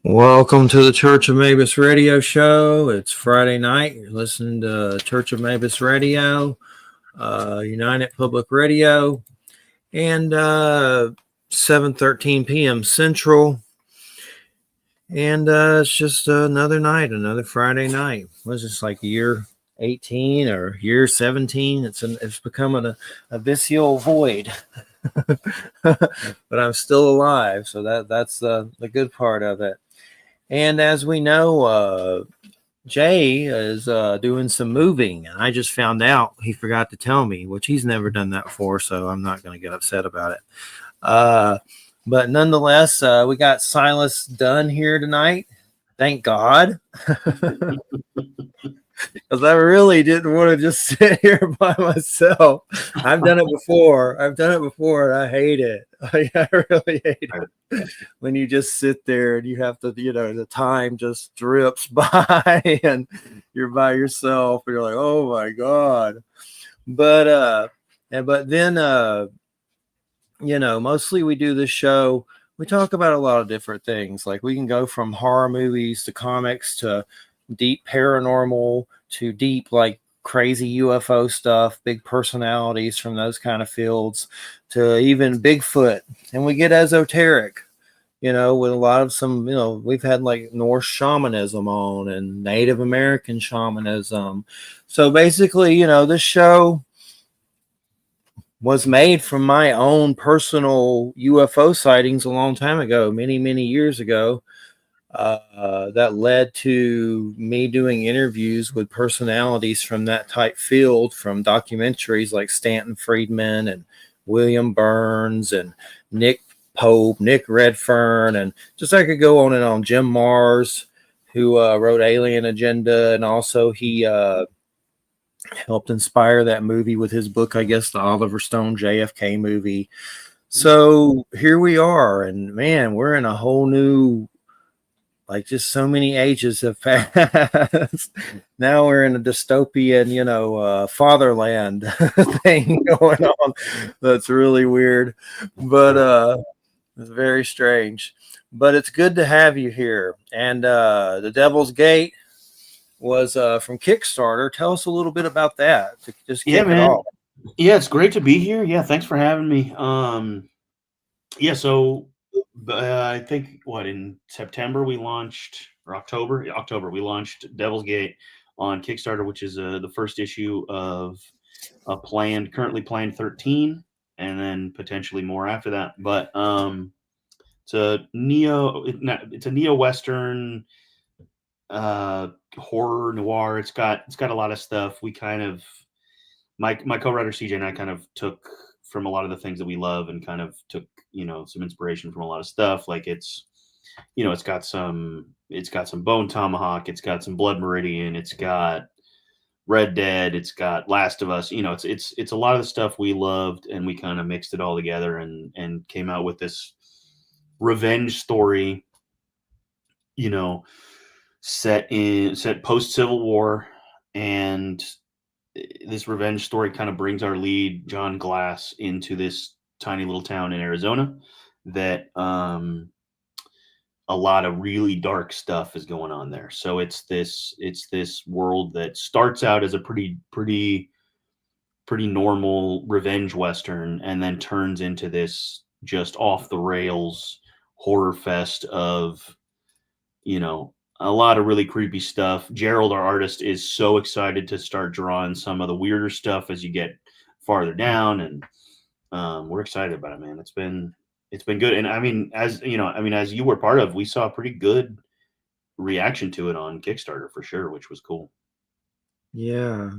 Welcome to the Church of Mabus radio show. It's Friday night. You're listening to Church of Mabus radio, United Public Radio, and 7:13 p.m. Central. And it's just another night, another Friday night. Was this like year 18 or year 17? It's becoming a visual void. But I'm still alive, so that's the good part of it. And as we know, Jay is doing some moving. I just found out he forgot to tell me, which he's never done that before, so I'm not going to get upset about it. But nonetheless, we got Silas Dunn here tonight. Thank God. Because I really didn't want to just sit here by myself. I've done it before, and I hate it. I really hate it when you just sit there and you have to, the time just drips by and you're by yourself and you're like, oh my God. But then mostly we do this show. We talk about a lot of different things. Like we can go from horror movies to comics to deep paranormal to deep like crazy UFO stuff, big personalities from those kind of fields to even Bigfoot. And we get esoteric, with a lot of we've had like Norse shamanism on and Native American shamanism. So basically, this show was made from my own personal UFO sightings a long time ago, many, many years ago. That led to me doing interviews with personalities from that type field, from documentaries like Stanton Friedman and William Burns and Nick Pope, Nick Redfern, and just I could go on and on. Jim Mars, who wrote Alien Agenda, and also he helped inspire that movie with his book, I guess, the Oliver Stone JFK movie. So here we are, and man, we're in a whole new, like, just so many ages have passed. Now we're in a dystopian, fatherland thing going on. That's really weird, but it's very strange. But it's good to have you here. And The Devil's Gate was from Kickstarter. Tell us a little bit about that to just kick it off. Yeah, it's great to be here. Yeah, thanks for having me. So I think in September we launched, or October we launched Devil's Gate on Kickstarter, which is the first issue of a currently planned 13, and then potentially more after that. But it's a neo-western horror noir. It's got a lot of stuff. We kind of, my co-writer CJ and I kind of took from a lot of the things that we love and kind of took some inspiration from a lot of stuff. Like it's got some Bone Tomahawk, it's got some Blood Meridian, it's got Red Dead, it's got Last of Us. It's a lot of the stuff we loved, and we kind of mixed it all together and came out with this revenge story, set post Civil War. And this revenge story kind of brings our lead, John Glass, into this tiny little town in Arizona that a lot of really dark stuff is going on there. So it's this world that starts out as a pretty normal revenge Western, and then turns into this just off the rails horror fest of, a lot of really creepy stuff. Gerald, our artist, is so excited to start drawing some of the weirder stuff as you get farther down, and we're excited about it, man. It's been good. And I mean, as you were part of, we saw a pretty good reaction to it on Kickstarter for sure, which was cool. Yeah.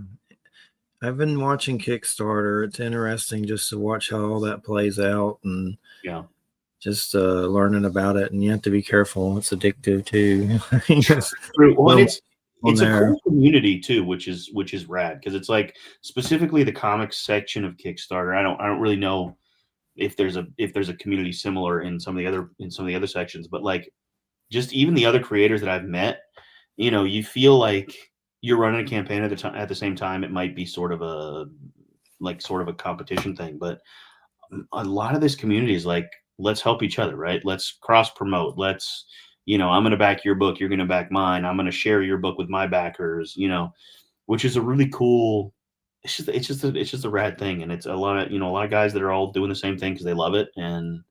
I've been watching Kickstarter. It's interesting just to watch how all that plays out, and just learning about it. And you have to be careful. It's addictive too. Well, it's a cool community too, which is rad, because it's like specifically the comics section of Kickstarter. I don't really know if there's a community similar in some of the other sections, but like just even the other creators that I've met, you feel like you're running a campaign at the same time. It might be sort of a competition thing, but a lot of this community is like, let's help each other, right? Let's cross promote. Let's, I'm going to back your book, you're going to back mine, I'm going to share your book with my backers, which is a really cool. It's just a rad thing, and it's a lot of guys that are all doing the same thing because they love it, and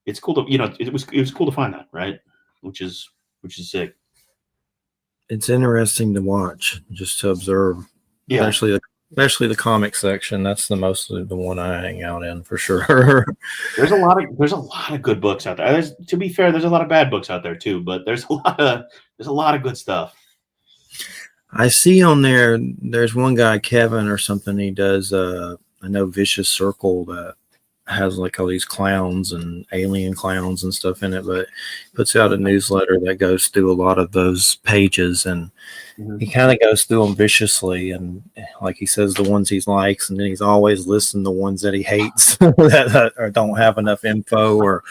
it's cool to it was cool to find that, right? Which is sick. It's interesting to watch, just to observe, Yeah. especially the comic section. That's the mostly the one I hang out in for sure. There's a lot of good books out there. To be fair, there's a lot of bad books out there too, but there's a lot of good stuff. I see on there's one guy, Kevin or something. He does I know Vicious Circle that has like all these clowns and alien clowns and stuff in it, but puts out a newsletter that goes through a lot of those pages, and he kind of goes through them viciously, and like he says the ones he likes, and then he's always listing the ones that he hates that or don't have enough info or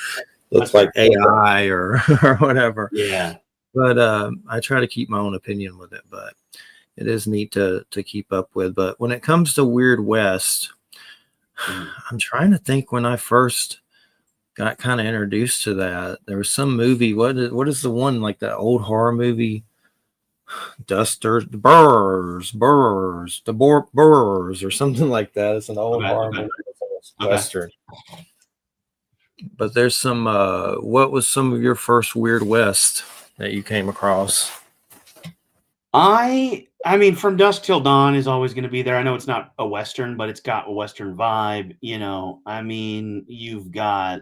looks like AI or whatever. Yeah. But I try to keep my own opinion with it, but it is neat to keep up with. But when it comes to Weird West, I'm trying to think when I first got kind of introduced to that. There was some movie. What is the one, like that old horror movie? Dusters, the Burrs, Burrs, or something like that. It's an old horror movie. Western. But there's some. What was some of your first Weird West that you came across? I mean, From Dusk Till Dawn is always going to be there. I know it's not a Western, but it's got a Western vibe. I mean, you've got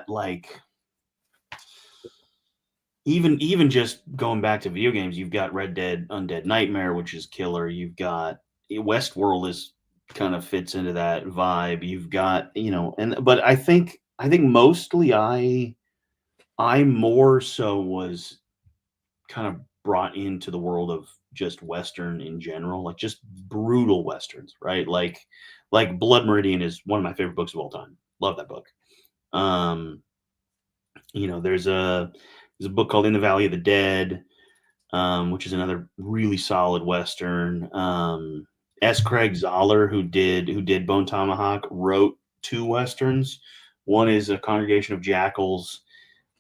like, even just going back to video games, you've got Red Dead Undead Nightmare, which is killer. You've got Westworld is kind of fits into that vibe. You've got, but I think mostly I more so was kind of brought into the world of just Western in general, like just brutal Westerns, right? Like Blood Meridian is one of my favorite books of all time. Love that book. There's a book called In the Valley of the Dead, which is another really solid Western. S. Craig Zoller, who did Bone Tomahawk, wrote two Westerns. One is A Congregation of Jackals,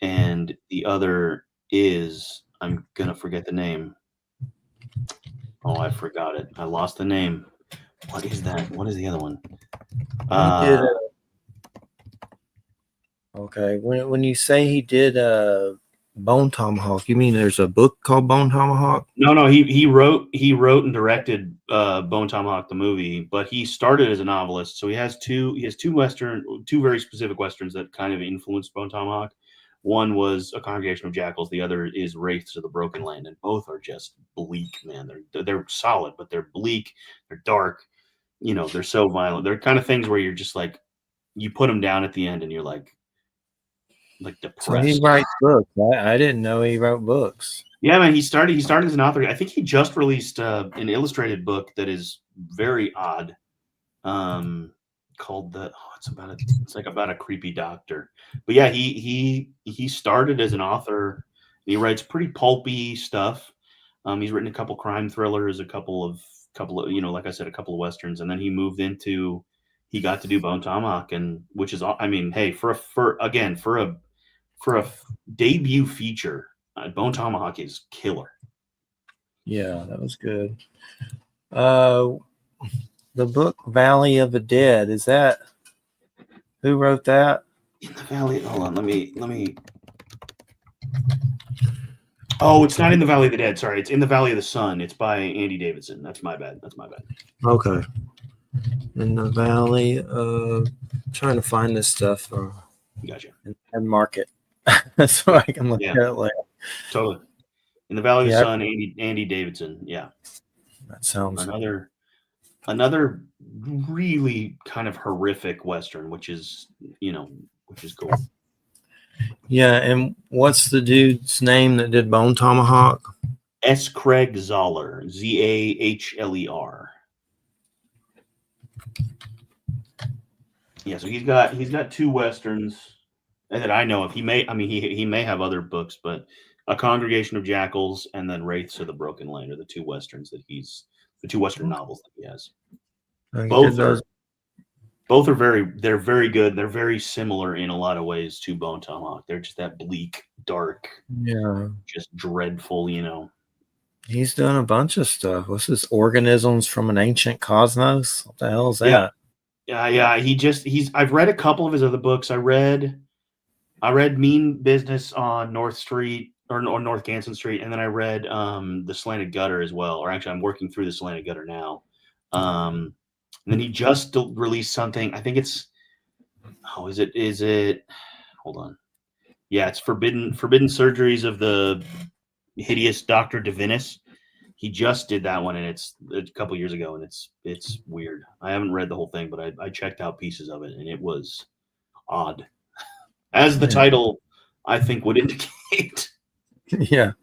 and the other is, I'm gonna forget the name. Oh, I forgot it. I lost the name. What is that? What is the other one? Okay, when you say he did Bone Tomahawk, you mean there's a book called Bone Tomahawk? No. He wrote and directed Bone Tomahawk the movie, but he started as a novelist. So he has two very specific Westerns that kind of influenced Bone Tomahawk. One was A Congregation of Jackals. The other is Wraiths of the Broken Land, and both are just bleak, man. They're solid, but they're bleak. They're dark. They're so violent. They're kind of things where you're just like, you put them down at the end, and you're like depressed. So he writes books. I didn't know he wrote books. Yeah, man. He started as an author. I think he just released an illustrated book that is very odd. Called it's like about a creepy doctor. But yeah, he started as an author. He writes pretty pulpy stuff. He's written a couple crime thrillers, a couple of like I said, a couple of Westerns, and then he got to do Bone Tomahawk, and which is, I mean, hey, for a debut feature, Bone Tomahawk is killer. Yeah, that was good. The book Valley of the Dead, is that who wrote that? In the Valley. Hold on, let me. Oh, it's not In the Valley of the Dead. Sorry, it's In the Valley of the Sun. It's by Andy Davidson. That's my bad. Okay. In the Valley of, trying to find this stuff. Gotcha. And mark it so I can look at it later. Totally. In the Valley of the Sun, Andy Davidson. Yeah. That sounds another really kind of horrific Western, which is cool. Yeah, and what's the dude's name that did Bone Tomahawk? S. Craig Zoller, Zahler. Yeah, so he's got two Westerns that I know of. He may have other books, but A Congregation of Jackals and then Wraiths of the Broken Land are the two Westerns the two Western novels that he has. Both are they're very good. They're very similar in a lot of ways to Bone Tomahawk. They're just that bleak, dark, Yeah. just dreadful, you know. He's done a bunch of stuff. What's this? Organisms from an Ancient Cosmos? What the hell is Yeah. that? Yeah. I've read a couple of his other books. I read Mean Business on North Street or North Ganson Street, and then I read The Slanted Gutter as well. Or actually, I'm working through The Slanted Gutter now. And then he just released something. I think it's is it hold on. Yeah, it's Forbidden Surgeries of the Hideous Dr. Divinus. He just did that one, and it's a couple years ago, and it's weird. I haven't read the whole thing, but I checked out pieces of it, and it was odd, as the title I think would indicate. Yeah,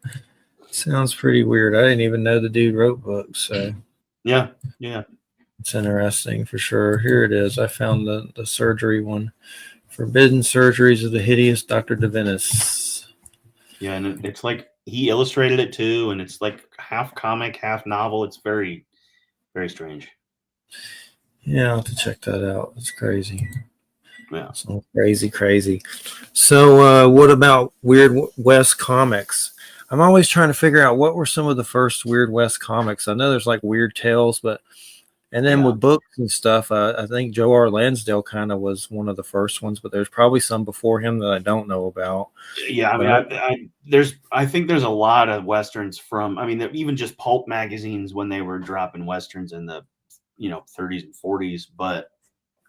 sounds pretty weird. I didn't even know the dude wrote books, so Yeah. it's interesting for sure. Here it is. I found the surgery one. Forbidden Surgeries of the Hideous Dr. Divinus. Yeah, and it's like he illustrated it too, and it's like half comic, half novel. It's very, very strange. Yeah, I'll have to check that out. It's crazy. Yeah. So crazy. So what about Weird West comics? I'm always trying to figure out what were some of the first Weird West comics. I know there's like Weird Tales, and then with books and stuff, I think Joe R. Lansdale kind of was one of the first ones, but there's probably some before him that I don't know about. Yeah, I mean, I think there's a lot of westerns from. I mean, even just pulp magazines when they were dropping westerns in the 30s and 40s, but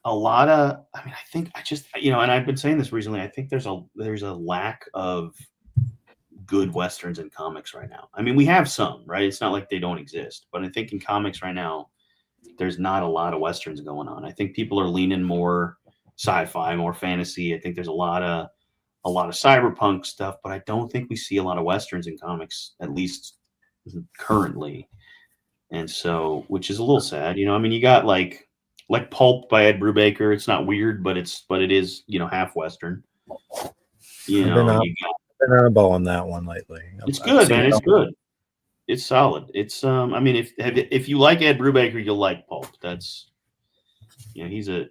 a lot of. I mean, I think and I've been saying this recently. I think there's a lack of good westerns in comics right now. I mean, we have some, right? It's not like they don't exist, but I think in comics right now, there's not a lot of westerns going on. I think people are leaning more sci-fi, more fantasy. I think there's a lot of cyberpunk stuff, but I don't think we see a lot of westerns in comics, at least currently. And so, which is a little sad, I mean, you got like Pulp by Ed Brubaker. It's not weird, but it is, half western. I've been eyeballing that one lately. It's good, man. It's good. It's solid. It's I mean, if you like Ed Brubaker, you'll like Pulp. That's he's a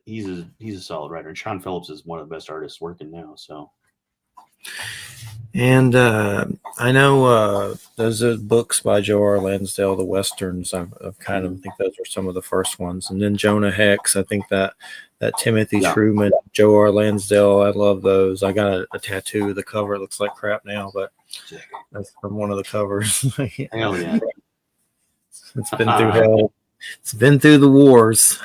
solid writer. And Sean Phillips is one of the best artists working now. So, and I know those are books by Joe R. Lansdale, the westerns. I kind of think those are some of the first ones. And then Jonah Hex. I think that Timothy Truman, Joe R. Lansdale. I love those. I got a tattoo of the cover. It looks like crap now, but that's from one of the covers. Hell yeah. It's been through hell. It's been through the wars.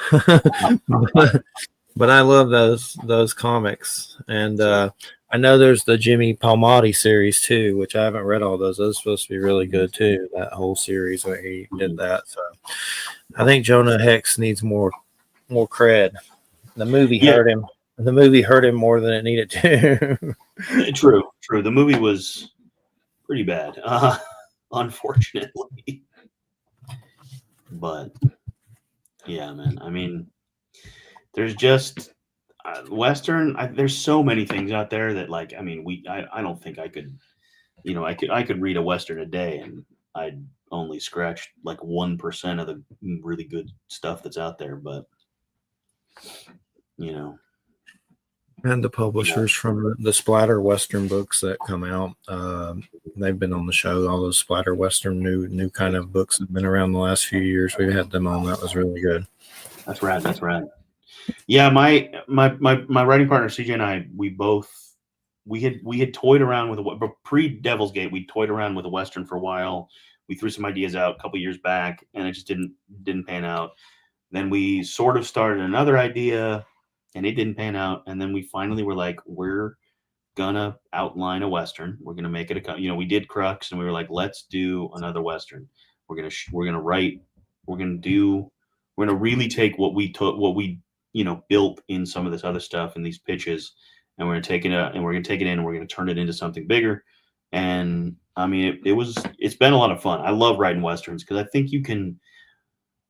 But I love those comics. And I know there's the Jimmy Palmiotti series too, which I haven't read all those. Those are supposed to be really good too. That whole series where he did that. So I think Jonah Hex needs more cred. The movie hurt him. The movie hurt him more than it needed to. True. The movie was pretty bad, unfortunately. But yeah, man. I mean, there's just Western. There's so many things out there that, like, I mean, I don't think I could, I could read a Western a day and I'd only scratch like 1% of the really good stuff that's out there. But and the publishers from the splatter Western books that come out, they've been on the show. All those splatter Western new kind of books have been around the last few years. We've had them on. That was really good. That's rad. Yeah, my writing partner CJ and I, we had toyed around with pre Devil's Gate. We toyed around with a Western for a while. We threw some ideas out a couple years back, and it just didn't pan out. Then we sort of started another idea, and it didn't pan out. And then we finally were like, we're gonna outline a Western. We're gonna make it we did Crux, and we were like, let's do another Western. We're gonna write. We're gonna really take what we built in some of this other stuff and these pitches, and we're gonna take it and we're gonna turn it into something bigger. And I mean, it's been a lot of fun. I love writing Westerns because I think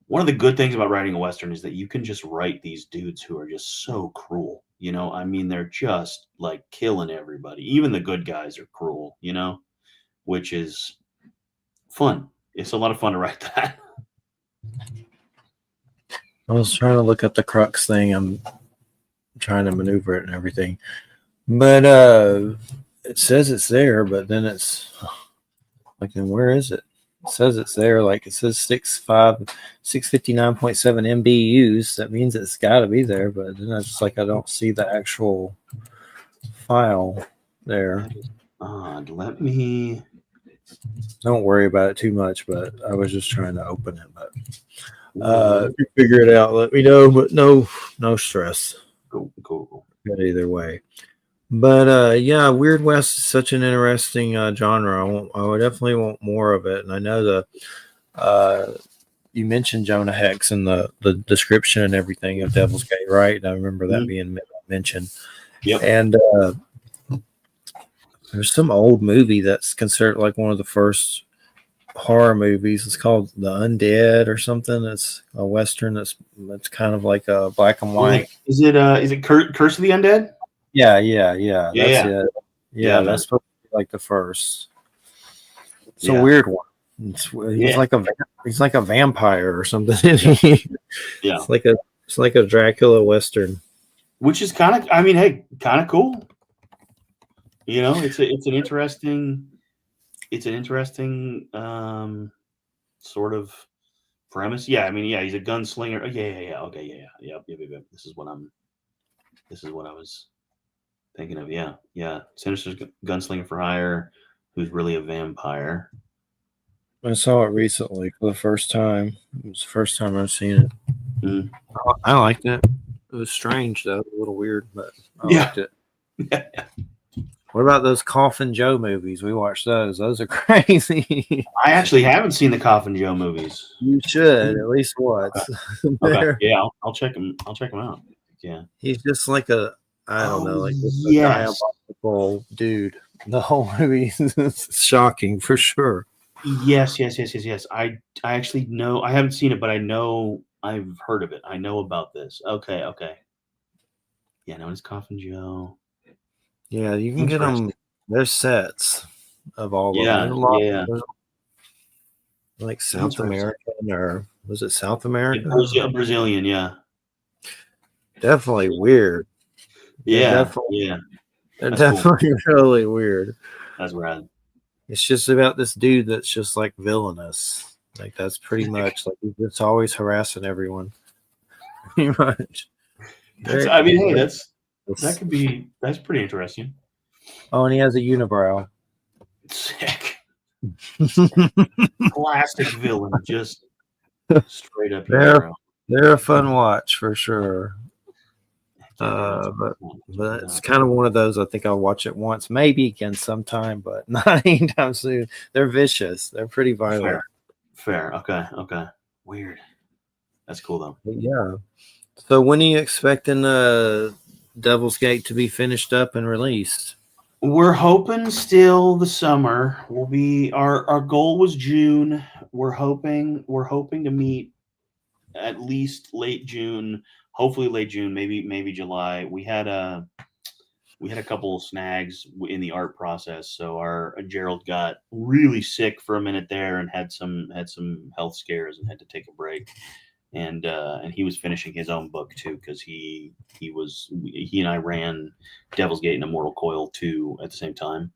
one of the good things about writing a Western is that you can just write these dudes who are just so cruel. I mean, they're just like killing everybody. Even the good guys are cruel, which is fun. It's a lot of fun to write that. I was trying to look up the Crux thing. trying to maneuver it and everything. But it says it's there, but then it's like, then where is it? It says it's there, like it says 659.7 MBUs. That means it's got to be there, but then it's just like I don't see the actual file there. That is odd. Let me. Don't worry about it too much, but I was just trying to open it. But if you figure it out, let me know. But no stress. Cool. Good either way. But yeah, Weird West is such an interesting genre. I would definitely want more of it. And I know you mentioned Jonah Hex in the description and everything of Devil's Gate, right? And I remember that being mentioned. Yep. And there's some old movie that's considered like one of the first horror movies. It's called The Undead or something. It's a Western that's kind of like a black and white. Is it Curse of the Undead? Yeah. That's it. Yeah, that's supposed to be like the first. It's a weird one. He's like a vampire or something. Yeah. It's like a Dracula Western. Which is kind of, I mean, hey, kind of cool. You know, it's an interesting sort of premise. Yeah, I mean, yeah, he's a gunslinger. Oh, yeah. Okay, yeah. This is what I was thinking of. Yeah. Sinister's gunslinger for hire, who's really a vampire. I saw it recently for the first time. It was the first time I've seen it. Mm. I liked it. It was strange though, a little weird, but I liked it. Yeah. What about those Coffin Joe movies? We watched those. Those are crazy. I actually haven't seen the Coffin Joe movies. You should at least once. Okay. Yeah, I'll check them. I'll check them out. Yeah. He's just like a like yes. a diabolical dude. The whole movie is shocking for sure. Yes. I actually know. I haven't seen it, but I know. I've heard of it. I know about this. Okay. Yeah, no, it's Coffin Joe. Yeah, you can get them. There's sets of all of them. Yeah. Like South American, or was it South America? Brazilian, yeah. Definitely weird. Yeah. They're definitely really weird. That's rad. It's just about this dude that's just like villainous. Like that's pretty much like he's just always harassing everyone. Pretty much. That's pretty interesting. Oh, and he has a unibrow. Sick. Classic villain, just straight up unibrow. They're a fun watch for sure. But it's kind of one of those. I think I'll watch it once, maybe again sometime, but not anytime soon. They're vicious. They're pretty violent. Fair. Okay. Weird. That's cool though. But yeah. So when are you expecting Devil's Gate to be finished up and released? We're hoping still the summer will be our goal was June. We're hoping to meet at least late June, hopefully late June, maybe July. We had a couple of snags in the art process. So our Gerald got really sick for a minute there and had some health scares and had to take a break. And he was finishing his own book too, because he and I ran Devil's Gate and Immortal Coil 2 at the same time.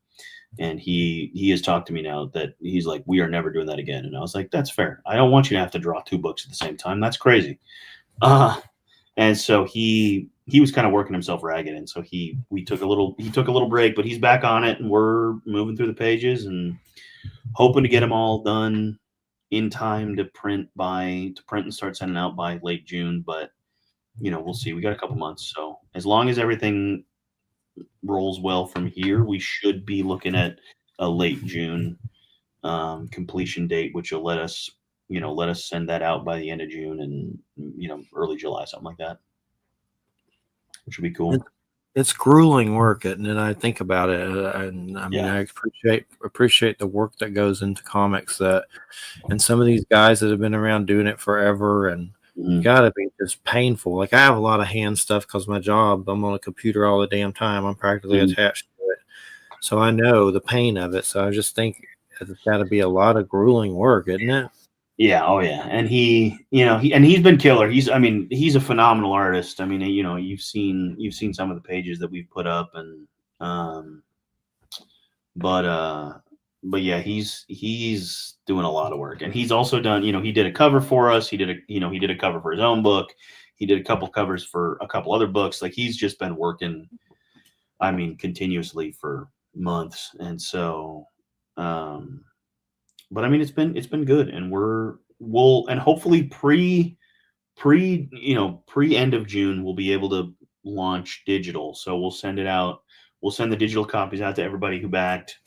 And he has talked to me now that he's like, we are never doing that again. And I was like, that's fair. I don't want you to have to draw 2 books at the same time. That's crazy. And so he was kind of working himself ragged. And so he took a little break, but he's back on it and we're moving through the pages and hoping to get them all done in time to print and start sending out by late June. But we'll see. We got a couple months. So as long as everything rolls well from here, we should be looking at a late June completion date, which will let us send that out by the end of June and early July, something like that, which would be cool. It's grueling work, and I think about it, and I mean, I appreciate the work that goes into comics, and some of these guys that have been around doing it forever, and gotta be just painful. Like I have a lot of hand stuff because my job, I'm on a computer all the damn time. I'm practically attached to it, so I know the pain of it. So I just think it's got to be a lot of grueling work, isn't it? Yeah, oh yeah, and he's been killer. He's a phenomenal artist. I mean, you've seen some of the pages that we've put up, and um, but yeah, he's doing a lot of work, and he's also done. He did a cover for us. He did a cover for his own book. He did a couple covers for a couple other books. Like he's just been working. I mean, continuously for months, and so um, but I mean, it's been good, and we'll and hopefully pre end of June we'll be able to launch digital. So we'll send it out. We'll send the digital copies out to everybody who backed,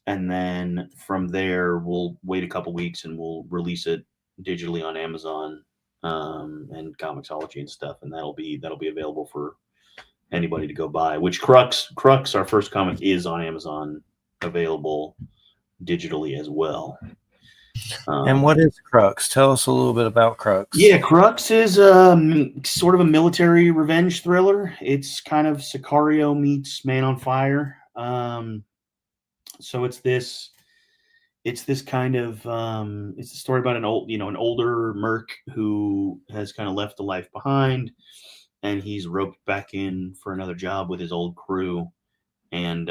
and then from there we'll wait a couple weeks and we'll release it digitally on Amazon and Comixology and stuff, and that'll be available for anybody to go buy. Which Crux, our first comic, is on Amazon, available digitally as well. And what is Crux? Tell us a little bit about Crux. Yeah, Crux is sort of a military revenge thriller. It's kind of Sicario meets Man on Fire. So it's this kind of it's a story about an older merc who has kind of left the life behind, and he's roped back in for another job with his old crew, and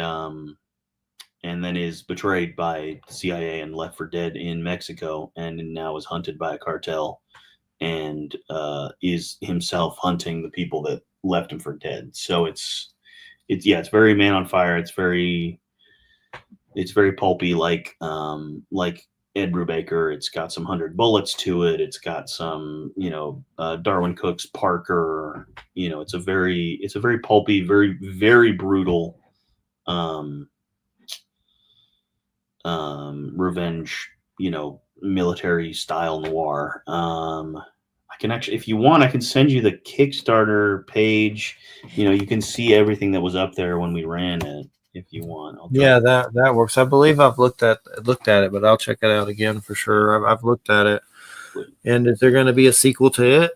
then is betrayed by the CIA and left for dead in Mexico, and now is hunted by a cartel, and is himself hunting the people that left him for dead. So it's very Man on Fire. It's very pulpy, like Ed Brubaker. It's got some 100 Bullets to it. It's got some Darwin Cook's Parker. It's a very pulpy, very very brutal um, revenge, military style noir. I can actually, if you want, I can send you the Kickstarter page. You can see everything that was up there when we ran it. If you want, Yeah, that works. I believe I've looked at it, but I'll check it out again for sure. I've looked at it. And is there going to be a sequel to it?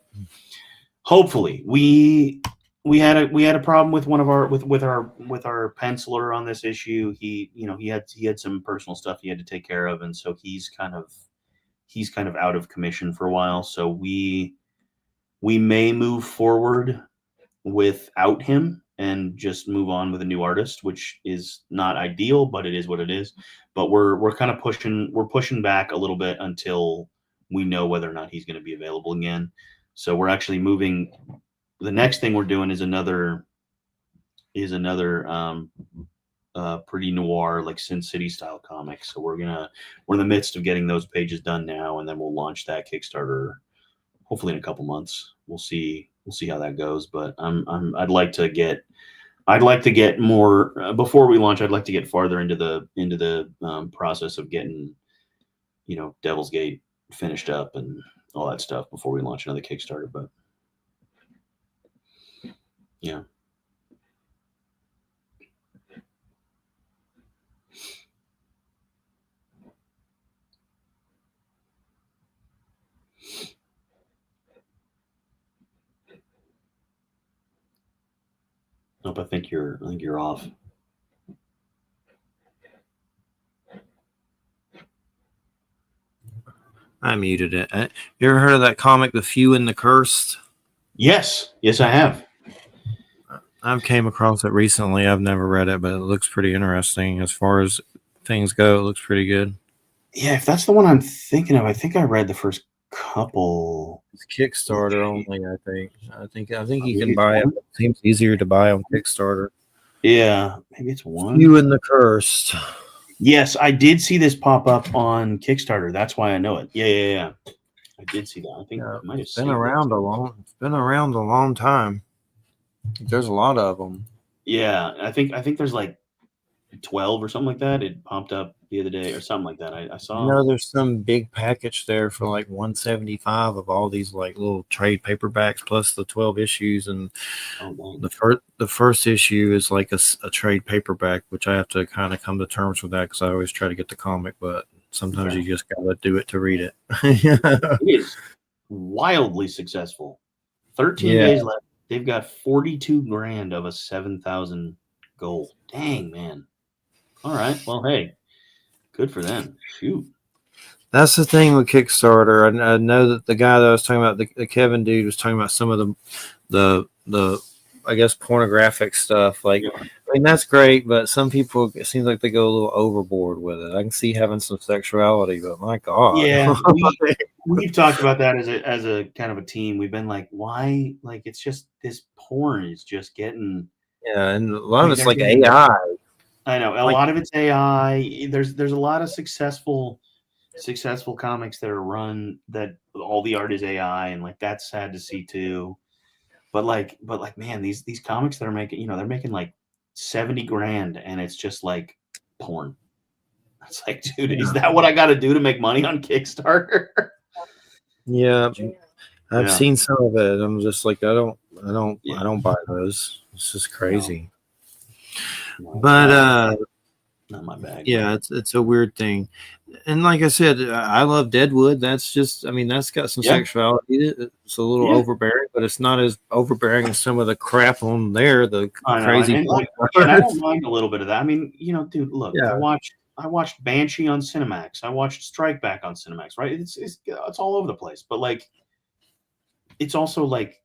Hopefully, we had a problem with one of our with our penciler on this issue. He had some personal stuff he had to take care of, and so he's kind of out of commission for a while. So we may move forward without him and just move on with a new artist, which is not ideal, but it is what it is. But we're kind of pushing back a little bit until we know whether or not he's going to be available again. So we're actually moving. The next thing we're doing is another pretty noir, like Sin City style comic. So we're in the midst of getting those pages done now, and then we'll launch that Kickstarter hopefully in a couple months. We'll see how that goes. But I'd like to get more before we launch. I'd like to get farther into the process of getting Devil's Gate finished up and all that stuff before we launch another Kickstarter. But yeah. Nope, I think you're off. I muted it. You ever heard of that comic, The Few and the Cursed? Yes, I have. I've came across it recently. I've never read it, but it looks pretty interesting as far as things go. It looks pretty good. Yeah, if that's the one I'm thinking of, I think I read the first couple. It's Kickstarter only, I think. I think you can buy it. It seems easier to buy on Kickstarter. Yeah, maybe it's one. Few and the Cursed. Yes, I did see this pop up on Kickstarter. That's why I know it. Yeah. I did see that. I think I might have It's been around a long time. There's a lot of them. Yeah, I think there's like 12 or something like that. It popped up the other day or something like that. I saw. There's some big package there for like $175 of all these like little trade paperbacks plus the 12 issues, and the first issue is like a trade paperback, which I have to kind of come to terms with that because I always try to get the comic, but sometimes you just gotta do it to read it. It is wildly successful. 13 days left. They've got 42 grand of a 7,000 goal. Dang, man. All right. Well, hey, good for them. Shoot. That's the thing with Kickstarter. I know that the guy that I was talking about, the Kevin dude, was talking about some of the I guess pornographic stuff. Like, Yeah. I mean, that's great, but some people, it seems like they go a little overboard with it. I can see having some sexuality, but my God. Yeah, we've talked about that as a kind of a team. We've been like, why? Like, it's just this porn is just getting. Yeah, and a I lot of mean, it's they're like getting. AI. I know a Like, lot of it's AI. There's a lot of successful comics that are run that all the art is AI, and like that's sad to see too. But like, man, these comics that are making, they're making like 70 grand, and it's just like porn. It's like, dude, is that what I got to do to make money on Kickstarter? yeah, I've Yeah, seen some of it. I'm just like, yeah. I don't buy those. It's just No, crazy. no, it's But not my bag, man. yeah, it's a weird thing. And like I said, I love Deadwood. That's just, I mean, that's got some Yeah, sexuality. It's a little yeah. overbearing, but it's not as overbearing as some of the crap on there. The I know, crazy and porn like again, I don't stars. mind a little bit of that. I mean, dude, look, I Yeah, watched Banshee on Cinemax. I watched Strike Back on Cinemax. Right? It's all over the place. But like, it's also like,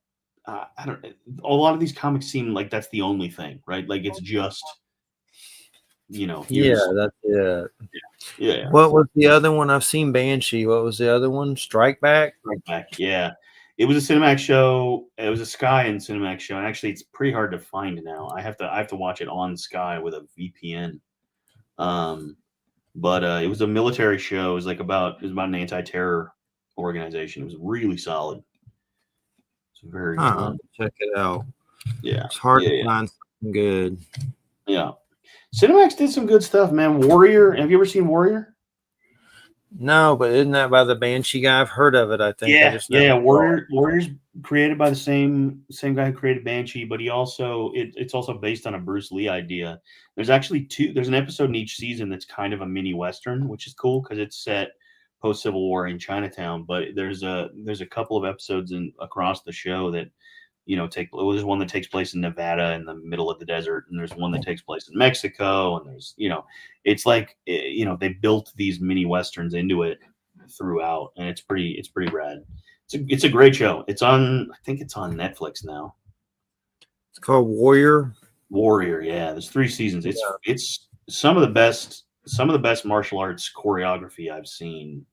I don't. A lot of these comics seem like that's the only thing, right? Like it's just, yeah, here's that's it. yeah, What was the other one? I've seen Banshee. What was the other one? Strike Back. Strike Back. Yeah, it was a Cinemax show. It was a Sky and Cinemax show, and actually, it's pretty hard to find now. I have to watch it on Sky with a VPN. Um, but it was a military show. It was about an anti-terror organization. It was really solid. It's very Huh? fun. Check it out. Yeah, It's hard yeah, to yeah, find something good. yeah. Cinemax did some good stuff, man. Warrior. Have you ever seen Warrior? No, but isn't that by the Banshee guy? I've heard of it. I think I Yeah, just never yeah. saw it. Warrior's created by the same guy who created Banshee, but it's also based on a Bruce Lee idea. There's an episode in each season that's kind of a mini western, which is cool because it's set post Civil War in Chinatown. But there's a couple of episodes across the show that there's one that takes place in Nevada in the middle of the desert, and there's one that takes place in Mexico, and it's like they built these mini westerns into it throughout, and it's pretty rad. It's a great show. I think it's on Netflix now. It's called Warrior. Warrior, yeah. There's 3 seasons. Yeah. It's some of the best martial arts choreography I've seen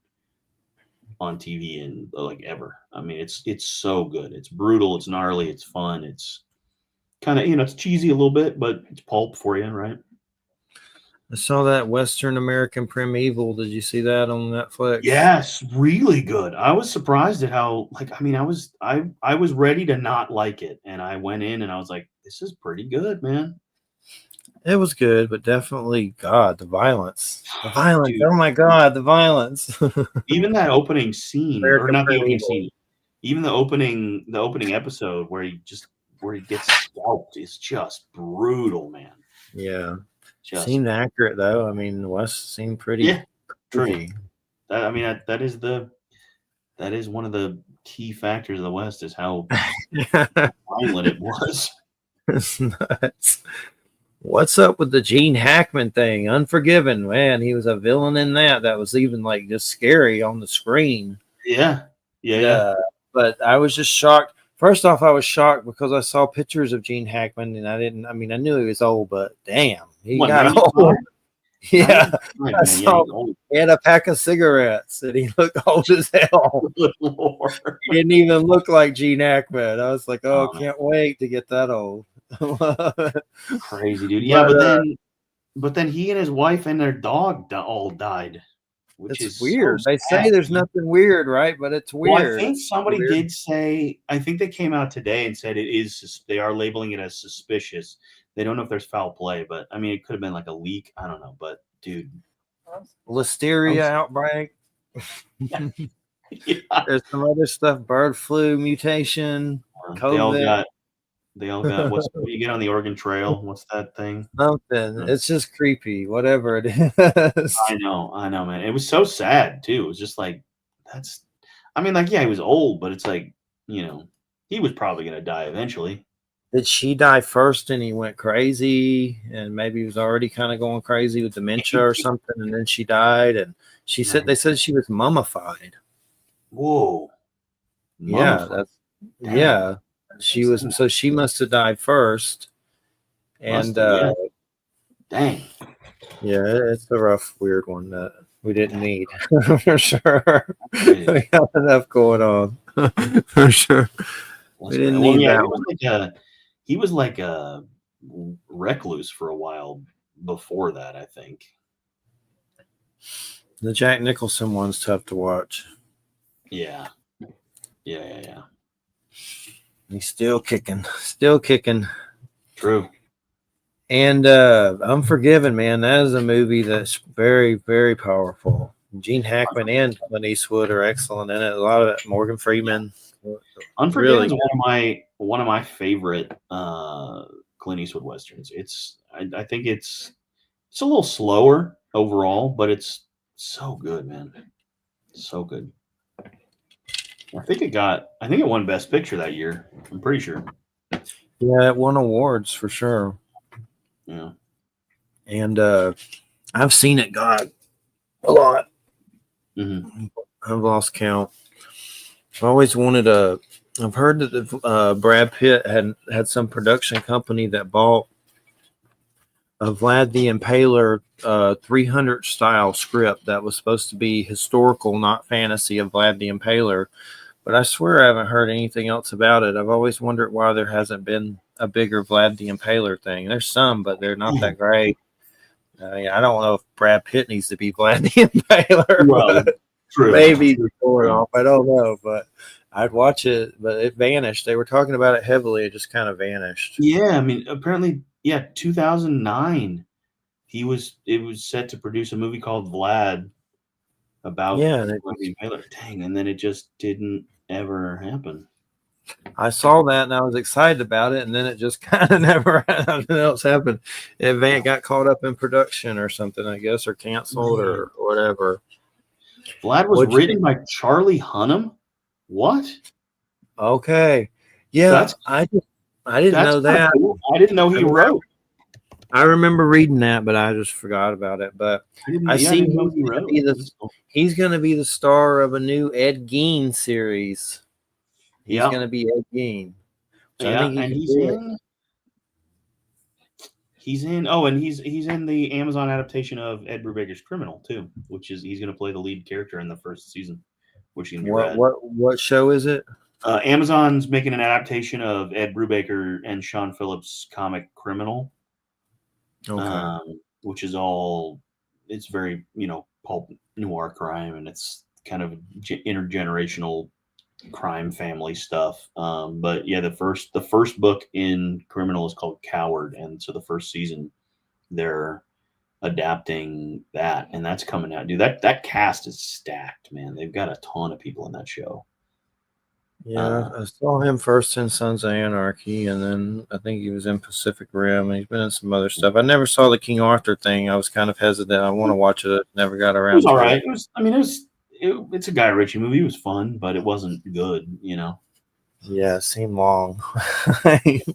on TV in like ever. I mean, it's so good. It's brutal. It's gnarly. It's fun. It's kind of it's cheesy a little bit, but it's pulp for you, right? I saw that Western American Primeval. Did you see that on Netflix? Yes, really good. I was surprised at how I mean I was ready to not like it, and I went in and I was like, this is pretty good, man. It was good, but definitely, God, the violence. The violence. Dude, Oh my God, the violence. even that opening scene, or American not the opening Primeval. scene, even the opening episode where he gets scalped is just brutal, man. Yeah. Just Seemed accurate, though. I mean, the West seemed pretty yeah, true. goofy. I mean that is one of the key factors of the West is how violent it was. It's nuts. What's up with the Gene Hackman thing? Unforgiven, man. He was a villain in that. That was even like just scary on the screen. Yeah, yeah, yeah. Yeah, but I was just shocked. First off, I was shocked because I saw pictures of Gene Hackman and I didn't, I mean, I knew he was old, but damn, he What, got 95? old. Yeah, 95, I man. Yeah, saw he's old. he had a pack of cigarettes and he looked old as hell. Good Lord. He didn't even look like Gene Hackman. I was like, oh, Oh man, can't wait to get that old. but crazy dude. Yeah, but then he and his wife and their dog all died, which it's is so weird. They sad, say there's man. nothing weird, right? But it's Well, I weird. think It's somebody weird. did say. I think they came out today and said it is. They are labeling it as suspicious. They don't know if there's foul play, but I mean, it could have been like a leak. I don't know, but dude, Listeria outbreak. yeah, There's some other stuff, bird flu mutation, they all COVID, got. They all got. What do you get on the Oregon Trail? What's that thing? something. No. It's just creepy, whatever it is. I know, man. It was so sad too. It was just like that's. I mean, like, yeah, he was old, but it's like he was probably gonna die eventually. Did she die first and he went crazy and maybe he was already kind of going crazy with dementia or something and then she died and they said she was mummified. Whoa, Yeah, mummified. that's Dang, yeah. She must have died first. must And have. Yeah, dang. yeah, it's a rough, weird one that we didn't need for sure. Crazy. We got enough going on for sure. We That's crazy. didn't Well, need yeah, that one. he was like a recluse for a while before that, I think. The Jack Nicholson one's tough to watch. Yeah, yeah. He's still kicking, still kicking. True. And Unforgiven, man, that is a movie that's very, very powerful. Gene Hackman and Clint Eastwood are excellent in it. A lot of it, Morgan Freeman, Unforgiven really is good. one of my favorite Clint Eastwood westerns. I think it's a little slower overall, but it's so good, man. So good. I think it won Best Picture that year. I'm pretty sure. Yeah, it won awards for sure. Yeah. And I've seen it, God, a lot. Mm-hmm. I've lost count. I've always wanted a. I've heard that Brad Pitt had some production company that bought a Vlad the Impaler 300 style script that was supposed to be historical, not fantasy, of Vlad the Impaler. But I swear I haven't heard anything else about it. I've always wondered why there hasn't been a bigger Vlad the Impaler thing. There's some, but they're not that great. I don't know if Brad Pitt needs to be Vlad the Impaler, Well, but true, maybe he's going true. off. I don't know, but I'd watch it. But it vanished. They were talking about it heavily. It just kind of vanished. Yeah, I mean, apparently, yeah, 2009. It was set to produce a movie called Vlad about Yeah, and it Vlad the Impaler. Dang, and then it just didn't ever happen. I saw that and I was excited about it, and then it just kind of never nothing else happened. It got caught up in production or something, I guess, or canceled Man, or whatever. Vlad was Which written by Charlie Hunnam. What? okay, yeah, That's I didn't that's know kind of that. cool. I didn't know I he remember, wrote. I remember reading that, but I just forgot about it. But I I see didn't know he wrote. That's cool. he's going to be the star of a new Ed Gein series. He's Yeah, going to be Ed Gein, so I yeah, think he and can do it. he's in the Amazon adaptation of Ed Brubaker's Criminal too, which is he's going to play the lead character in the first season, which is going to be rad. What show is it? Amazon's making an adaptation of Ed Brubaker and Sean Phillips' comic Criminal, Okay. which is all it's very pulp noir crime, and it's kind of intergenerational crime family stuff. But yeah, the first book in Criminal is called Coward, and so the first season they're adapting that, and that's coming out. Dude, that cast is stacked, man. They've got a ton of people in that show. Yeah, I saw him first in Sons of Anarchy, and then I think he was in Pacific Rim, and he's been in some other stuff. I never saw the King Arthur thing. I was kind of hesitant. I want to watch it. Never got It was around all to right. it. It was. I mean, it's a Guy Ritchie movie. It was fun, but it wasn't good. Yeah, it seemed long, like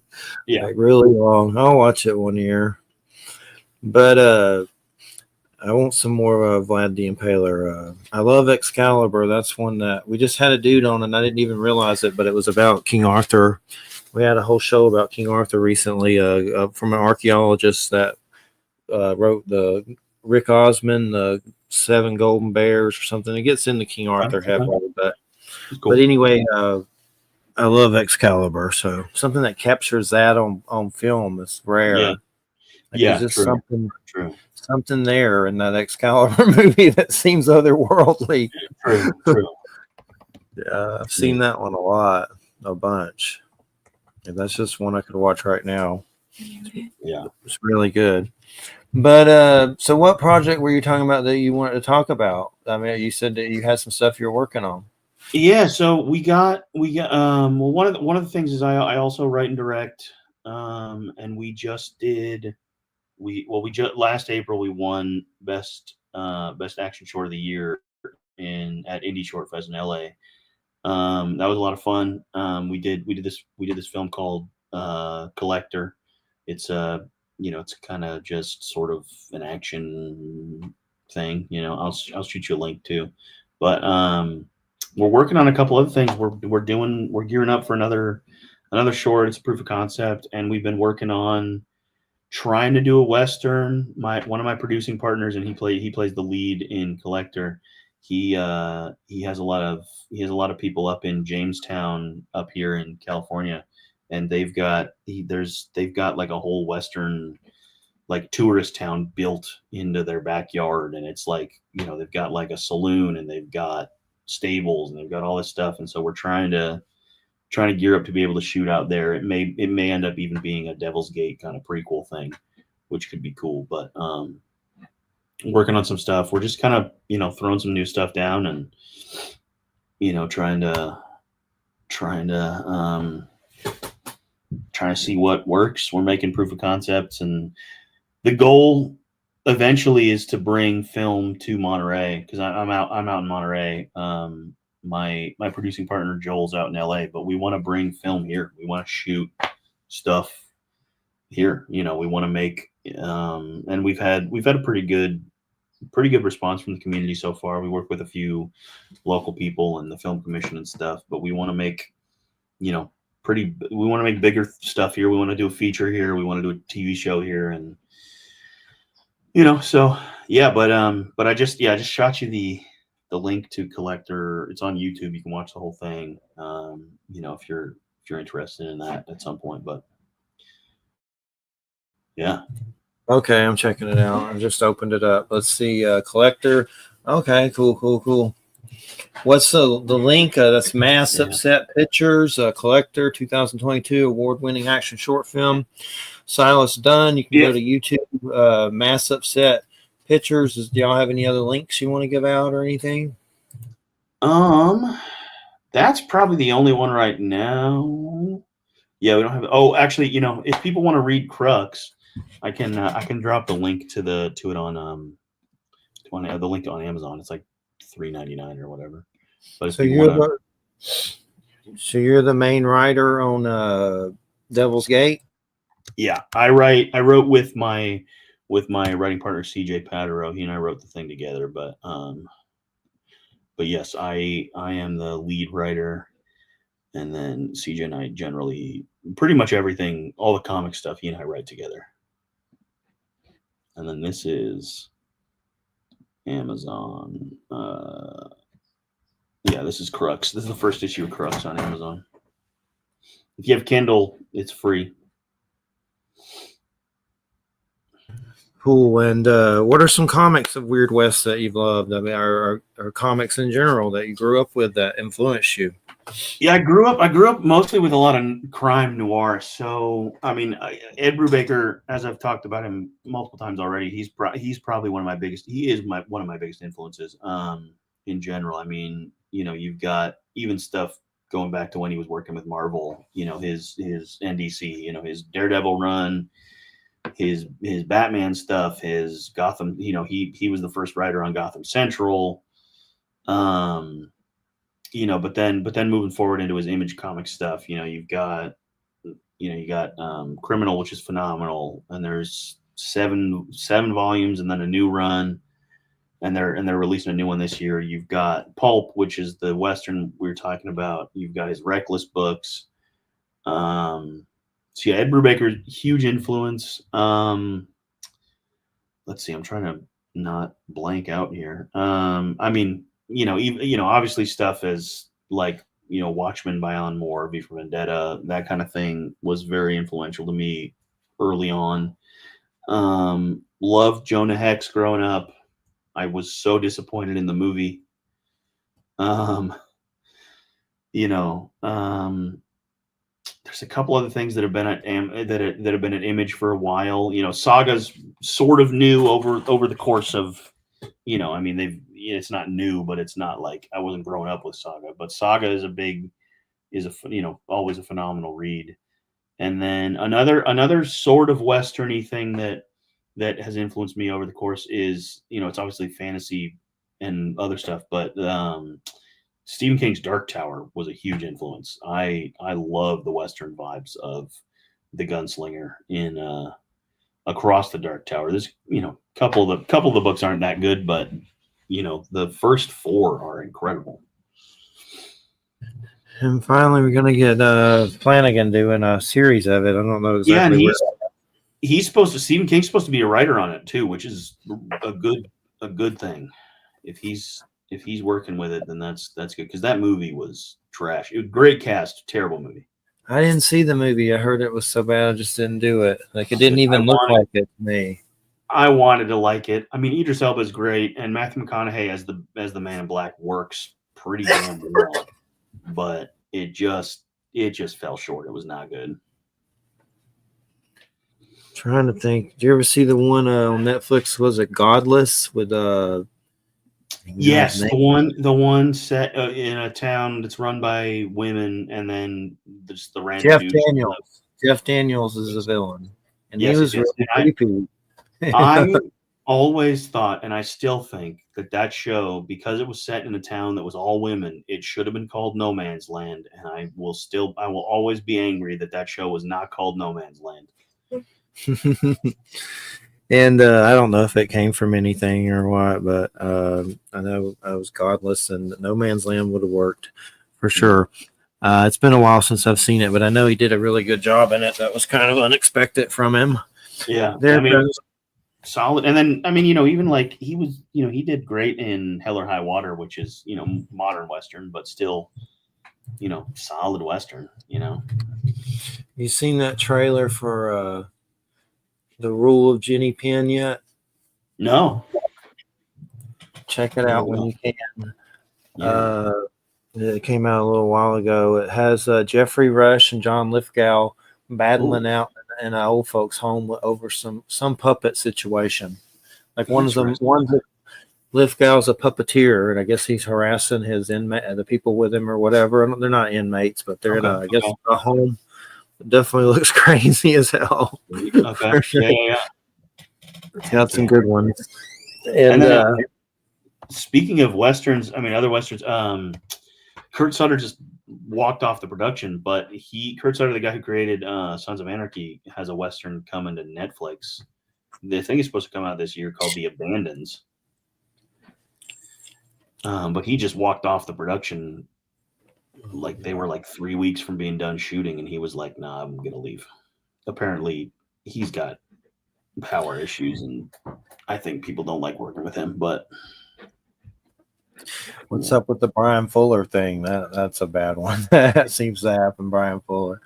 Yeah. really long. I'll watch it one year, but I want some more Vlad the Impaler. I love Excalibur. That's one that we just had a dude on, and I didn't even realize it, but it was about King Arthur. We had a whole show about King Arthur recently from an archaeologist that wrote the Rick Osman, the Seven Golden Bears or something. It gets into King Okay, Arthur okay. heavily, It's but cool. anyway, I love Excalibur. So something that captures that on film is Yeah. rare. Like there's Yeah. just True. True. something there in that Excalibur movie that seems otherworldly. True. True. Yeah, I've Yeah. seen that one a bunch. And that's just one I could watch right now. Yeah. It's really good. But so what project were you talking about that you wanted to talk about? I mean, you said that you had some stuff you're working on. Yeah. So we got well one of the things is I also write and direct, and we just did we just last April we won best action short of the year in at Indie Short Fest in LA. That was a lot of fun. We did this film called Collector. It's it's kind of just sort of an action thing. I'll shoot you a link too. But we're working on a couple other things. We're gearing up for another short. It's proof of concept, and we've been working on trying to do a Western. One of my producing partners, and he plays the lead in Collector. He has a lot of people up in Jamestown up here in California, and they've got like a whole Western like tourist town built into their backyard, and it's like they've got like a saloon, and they've got stables, and they've got all this stuff, and so we're trying to gear up to be able to shoot out there. It may end up even being a Devil's Gate kind of prequel thing, which could be cool. But working on some stuff. We're just kind of throwing some new stuff down, and trying to see what works. We're making proof of concepts, and the goal eventually is to bring film to Monterey, because I'm out in Monterey. My producing partner Joel's out in LA, but we want to bring film here. We want to shoot stuff here. We want to make, and we've had a pretty good response from the community so far. We work with a few local people and the film commission and stuff, but we want to make, we want to make bigger stuff here. We want to do a feature here. We want to do a TV show here, and so yeah. But I just shot you the link to Collector. It's on YouTube. You can watch the whole thing. If you're interested in that at some point. But yeah. Okay, I'm checking it out. I just opened it up. Let's see, Collector. Okay, cool. What's the link? That's Mass Upset Pictures, Collector 2022 award-winning action short film. Silas Dunn. You can go to YouTube, Mass Upset Pictures. Do y'all have any other links you want to give out or anything? That's probably the only one right now. Yeah, we don't have. Oh, actually, if people want to read Crux, I can drop the link to it on the link on Amazon. It's like $3.99 or whatever. But so you're the main writer on Devil's Gate. Yeah, I wrote with my writing partner CJ Patereau. He and I wrote the thing together. But yes, I am the lead writer, and then CJ and I generally pretty much everything, all the comic stuff, he and I write together. And then this is Amazon. Yeah, this is Crux. This is the first issue of Crux on Amazon. If you have Kindle, it's free. Cool. And what are some comics of Weird West that you've loved? I mean, or comics in general that you grew up with that influenced you? Yeah, I grew up mostly with a lot of crime noir. So, I mean, Ed Brubaker, as I've talked about him multiple times already, he's probably one of my biggest. He is one of my biggest influences. In general, I mean, you've got even stuff going back to when he was working with Marvel. His NDC, his Daredevil run, his Batman stuff, his Gotham. He was the first writer on Gotham Central. But then moving forward into his Image comic stuff, you got Criminal, which is phenomenal, and there's seven volumes, and then a new run, and they're releasing a new one this year. You've got Pulp, which is the Western we were talking about. You've got his Reckless books. So yeah, Ed Brubaker, huge influence. Let's see, I'm trying to not blank out here. I mean, obviously stuff as like, Watchmen by Alan Moore, V for Vendetta, that kind of thing was very influential to me early on. Loved Jonah Hex growing up. I was so disappointed in the movie. There's a couple other things that have been at that have been at Image for a while. Saga's sort of new over the course of, I mean, it's not new, but it's not like I wasn't growing up with Saga. But Saga is always a phenomenal read. And then another sort of Westerny thing that has influenced me over the course is, it's obviously fantasy and other stuff, but Stephen King's Dark Tower was a huge influence. I love the Western vibes of the gunslinger in Across the Dark Tower. There's couple of the books aren't that good, but the first 4 are incredible. And finally, we're gonna get Flanagan doing a series of it. I don't know Yeah, and exactly where. Stephen King's supposed to be a writer on it too, which is a good thing. If he's working with it, then that's good, because that movie was trash. It was great cast, terrible movie. I didn't see the movie. I heard it was so bad, I just didn't do it. Like it didn't even look like it to me. I wanted to like it. I mean, Idris Elba is great, and Matthew McConaughey as the Man in Black works pretty damn well, but it just fell short. It was not good. Trying to think. Did you ever see the one on Netflix? Was it Godless with Yes, the one set in a town that's run by women, and then just the random Jeff dudes. Daniels. Jeff Daniels is the villain, and Yes, he was really creepy. I always thought, and I still think, that show, because it was set in a town that was all women, it should have been called No Man's Land, and I will always be angry that show was not called No Man's Land. And I don't know if it came from anything or what, but I know I was Godless, and No Man's Land would have worked for sure. It's been a while since I've seen it, but I know he did a really good job in it. That was kind of unexpected from him. Yeah, I mean, it was solid. And then, I mean, even like he was, he did great in Hell or High Water, which is, modern Western, but still, solid Western, You seen that trailer for The Rule of Jenny Penn yet? No. Check it out when you can. Yeah. It came out a little while ago. It has Jeffrey Rush and John Lithgow battling out in an old folks' home over some puppet situation. Like one of them, Lithgow's a puppeteer, and I guess he's harassing his the people with him or whatever. They're not inmates, but they're in I guess a home. It definitely looks crazy as hell. Okay. Sure. Yeah. It's got some good ones. And then, speaking of westerns, I mean other westerns. Kurt Sutter just walked off the production, but Kurt Sutter, the guy who created Sons of Anarchy, has a western coming to Netflix. The thing is supposed to come out this year called The Abandons. But he just walked off the production. Like they were like 3 weeks from being done shooting, and he was like, "Nah, I'm gonna leave." Apparently, he's got power issues, and I think people don't like working with him. But what's up with the Brian Fuller thing? That's a bad one. That seems to happen, Brian Fuller.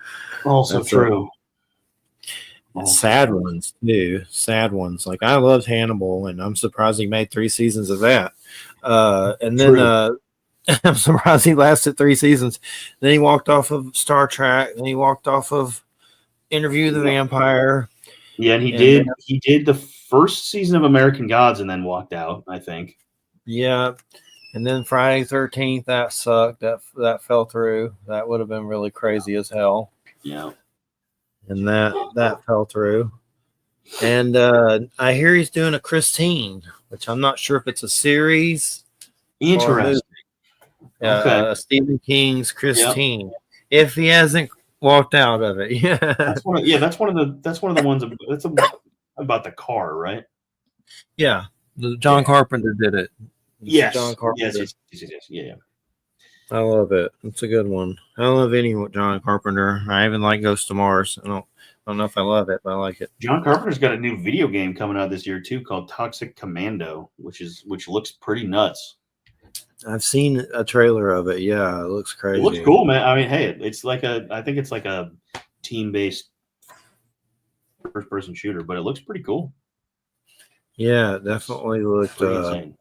Also that's true. Sad ones too. Sad ones. Like I loved Hannibal, and I'm surprised he made 3 seasons of that. And then I'm surprised he lasted 3 seasons. Then he walked off of Star Trek. Then he walked off of Interview with the Vampire. Yeah, and he did the first season of American Gods and then walked out, I think. Yeah. And then Friday 13th, that sucked. That fell through. That would have been really crazy as hell. Yeah. And that fell through. And I hear he's doing a Christine, which I'm not sure if it's a series. Interesting. Okay. Stephen King's Christine. Yep. If he hasn't walked out of it, yeah. That's one of the ones. That's about the car, right? Yeah. John Carpenter did it. Yes. John Carpenter. Yes. Yeah. I love it. It's a good one. I love any John Carpenter. I even like Ghost of Mars. I don't know if I love it, but I like it. John Carpenter's got a new video game coming out this year too, called Toxic Commando, which looks pretty nuts. I've seen a trailer of it. Yeah, it looks crazy. It looks cool, man. I mean, hey, I think it's like a team-based first-person shooter, but it looks pretty cool. Yeah, it definitely looked insane.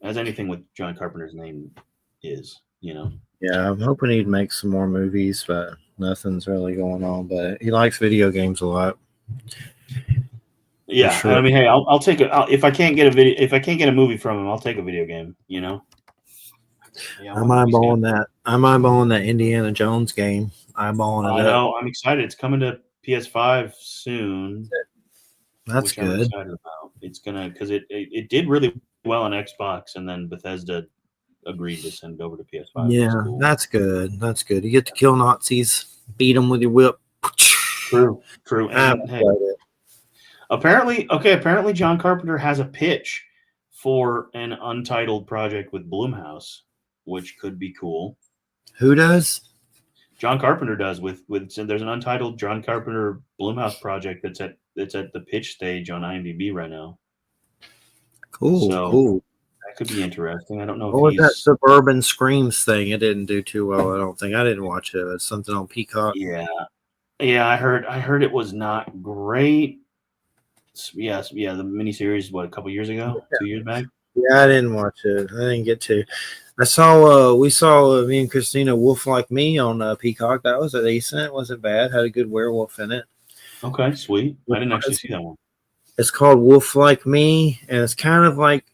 As anything with John Carpenter's name is, Yeah, I'm hoping he'd make some more movies, but nothing's really going on. But he likes video games a lot. Yeah, sure. I mean, hey, I'll take it. If I can't get a movie from him, I'll take a video game. Yeah, I'm eyeballing that. I'm eyeballing that Indiana Jones game. Eyeballing it. I know. I'm excited. It's coming to PS5 soon. That's good. I'm excited about. It's gonna because it did really well on Xbox, and then Bethesda agreed to send it over to PS5. Which is Yeah, cool. that's good. That's good. You get to kill Nazis, beat them with your whip. True. And hey, apparently John Carpenter has a pitch for an untitled project with Blumhouse, which could be cool. Who does? John Carpenter does with so there's an untitled John Carpenter Blumhouse project that's at the pitch stage on IMDb right now. Cool, So cool. that could be interesting. I don't know What if was that he's Suburban Screams thing? It didn't do too well, I don't think. I didn't watch it. It's something on Peacock. yeah. I heard it was not great. Yes, yeah, the miniseries a couple years ago, 2 years back. Yeah, I didn't watch it. I didn't get to. I saw. We saw me and Christina Wolf Like Me on Peacock. That was decent. It wasn't bad. Had a good werewolf in it. Okay, sweet. I didn't actually see that one. It's called Wolf Like Me, and it's kind of like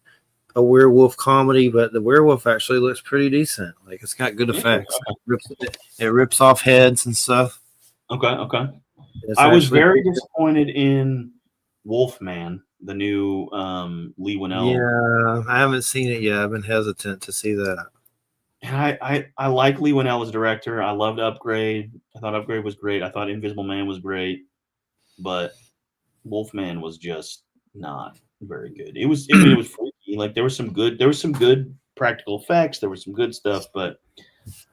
a werewolf comedy, but the werewolf actually looks pretty decent. Like it's got good effects. It rips off heads and stuff. Okay. It's I was actually very disappointed in Wolfman, the new Lee Winnell. Yeah, I haven't seen it yet. I've been hesitant to see that. And I like Lee Winnell as director. I loved Upgrade. I thought Upgrade was great. I thought Invisible Man was great, but Wolfman was just not very good. It was freaky. Like there was some good practical effects. There was some good stuff, but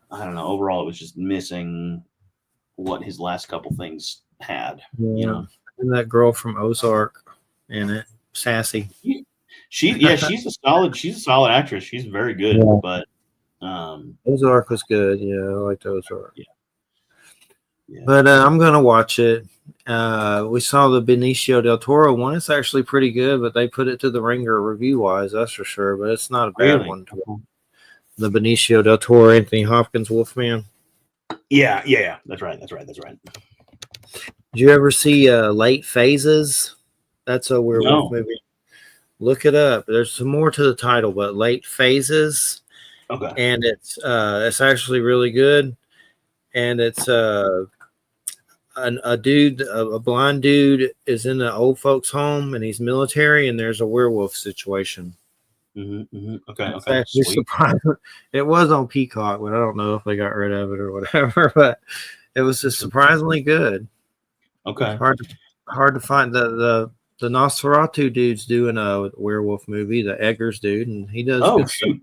I don't know. Overall, it was just missing what his last couple things had. Yeah. You know, and that girl from Ozark in it, Sassy. she's a solid actress. She's very good, Yeah. but Ozark was good. Yeah, I liked Ozark. Yeah. But I'm gonna watch it. We saw the Benicio del Toro one. It's actually pretty good, but they put it to the ringer review wise, that's for sure. But it's not a bad Really? one. The Benicio del Toro, Anthony Hopkins Wolfman. Yeah. That's right. Did you ever see Late Phases? That's a werewolf movie. Look it up. There's some more to the title, but Late Phases. Okay. And it's actually really good. And it's a blind dude is in an old folks home, and he's military, and there's a werewolf situation. Okay. It was on Peacock, but I don't know if they got rid of it or whatever. But it was just surprisingly good. Okay. Hard to find. The Nosferatu dude's doing a werewolf movie, the Eggers dude, and he does. Oh shoot.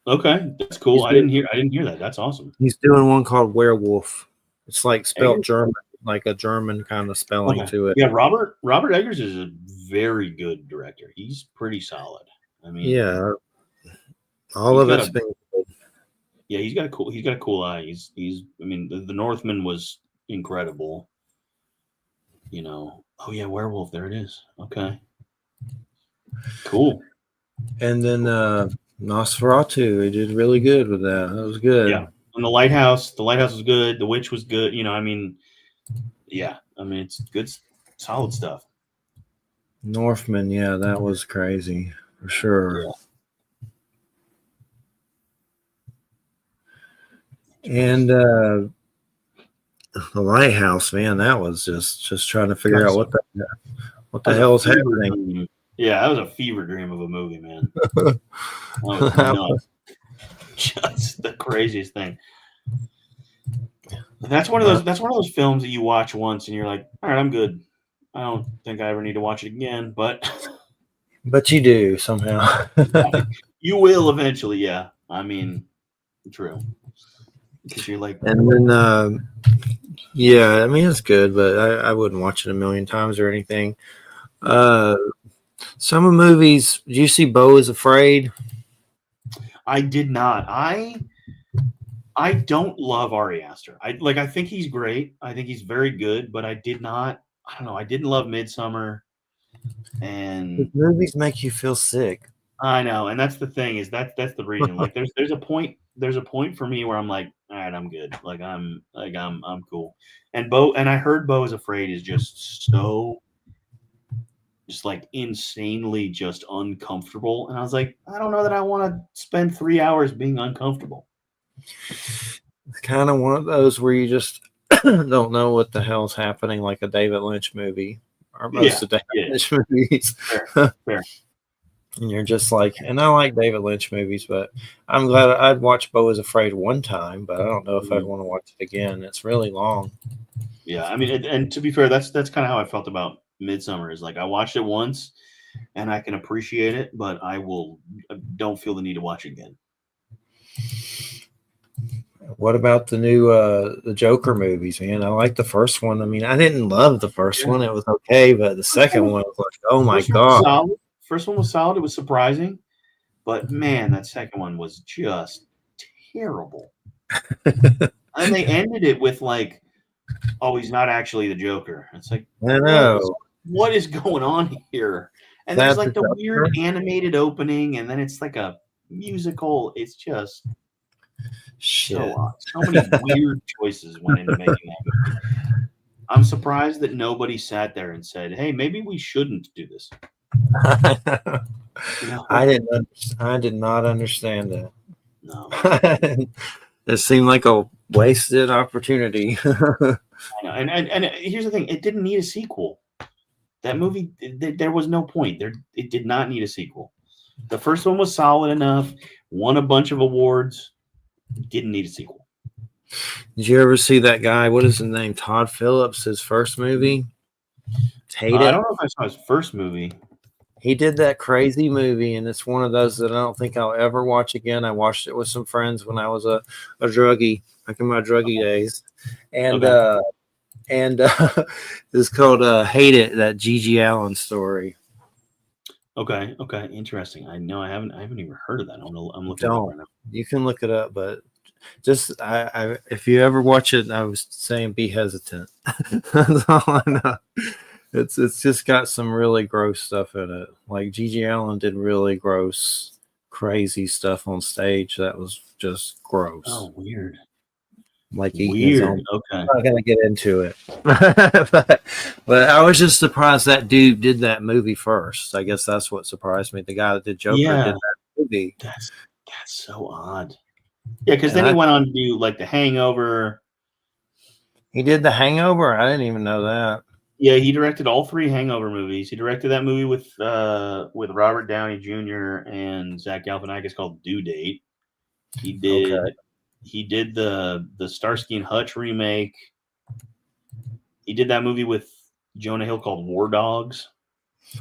Okay, that's cool. I didn't hear that. That's awesome. He's doing one called Werewolf. It's like spelled German, like a German kind of spelling to it. Yeah, Robert Eggers is a very good director. He's pretty solid. I mean, yeah, all of it's been good. Yeah, he's got a cool eye. He's. I mean, the Northman was incredible. You know. Oh yeah, Werewolf. There it is. Okay. Cool. And then Nosferatu, he did really good with that. That was good. Yeah. And the lighthouse was good. The witch was good. You know, I mean, yeah. I mean, it's good, solid stuff. Northman, yeah, that was crazy for sure. Yeah. And the lighthouse, man, that was just trying to figure out what the hell is happening. Yeah, that was a fever dream of a movie, man. That was nuts. Just the craziest thing. That's one of those films that you watch once and you're like, all right, I'm good. I don't think I ever need to watch it again, but you do somehow. You will eventually, yeah. I mean, true. Because you're like, and then yeah, I mean it's good, but I wouldn't watch it a million times or anything. Some of the movies, did you see Beau is Afraid? I did not. I don't love Ari Aster. I think he's great. I think he's very good, but I don't know. I didn't love Midsummer. And the movies make you feel sick. I know, and that's the thing, is that's the reason. Like there's a point for me where I'm like, all right, I'm good. I'm cool. And I heard Beau is Afraid is just so like insanely just uncomfortable. And I was like, I don't know that I want to spend 3 hours being uncomfortable. It's kind of one of those where you just don't know what the hell's happening, like a David Lynch movie or most of David Lynch movies. Fair. And you're just like, and I like David Lynch movies, but I'm glad I'd watch Beau is Afraid one time, but I don't know if I'd Mhm. want to watch it again. It's really long. Yeah, I mean, and to be fair, that's kind of how I felt about Midsummer. Is like I watched it once and I can appreciate it, but I don't feel the need to watch it again. What about the new the Joker movies, man? I like the first one. I mean, I didn't love the first Yeah. one. It was okay, but the First second one, one was like, oh my first one was god. solid. First one was solid. It was surprising, but man, that second one was just terrible. And they ended it with like, "Oh, he's not actually the Joker." It's like, I know. what is going on here? Is And there's that the like the weird Joker? animated opening, and then it's like a musical. It's just so Shit. odd. So many weird choices went into making that movie. I'm surprised that nobody sat there and said, "Hey, maybe we shouldn't do this." You I know? didn't. I did not understand No, me neither. that. It seemed like a wasted opportunity. I know. And here's the thing: it didn't need a sequel. That movie, there was no point. It did not need a sequel. The first one was solid enough, won a bunch of awards, didn't need a sequel. Did you ever see that guy? What is his name? Todd Phillips. His first movie. Hate I it. don't know if I saw his first movie. He did that crazy movie, and it's one of those that I don't think I'll ever watch again. I watched it with some friends when I was a druggie, back in my druggie days, and Okay. it's called "Hate It." That Gigi Allen story. Okay. Okay. Interesting. I haven't even heard of that. I'm looking it up Don't right now. You can look it up, but just if you ever watch it, I was saying be hesitant. That's all I know. It's just got some really gross stuff in it. Like Gigi Allen did really gross, crazy stuff on stage that was just gross. Oh, weird. Like eating his Weird. own. Okay. I'm not gonna get into it, but I was just surprised that dude did that movie first. I guess that's what surprised me. The guy that did Joker Yeah. did that movie, That's so odd. Yeah, because and then he went on to do like The Hangover. he did The Hangover. I didn't even know that. Yeah, he directed all three Hangover movies. He directed that movie with Robert Downey Jr. and Zach Galifianakis called Due Date. He Okay. did the Starsky and Hutch remake. He did that movie with Jonah Hill called War Dogs.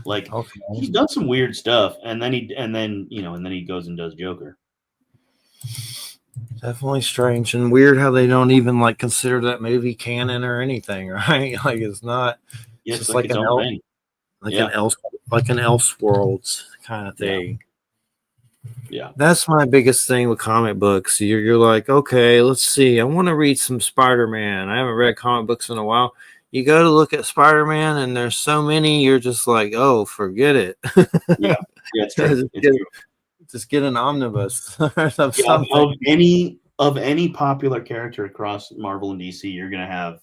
Like Okay. he's done some weird stuff, and then he goes and does Joker. Definitely strange and weird how they don't even like consider that movie canon or anything, right? Like it's not. Yeah, It's it's just like like its own thing. like Yeah, an Elseworlds kind of yeah, thing. yeah, That's my biggest thing with comic books. You're like, okay, let's see. I want to read some Spider-Man. I haven't read comic books in a while. You go to look at Spider-Man, and there's so many. You're just like, oh, forget it. yeah, yeah. It's true. just, It's get, true. just get an omnibus of Yeah, something. of any popular character across Marvel and DC, you're gonna have,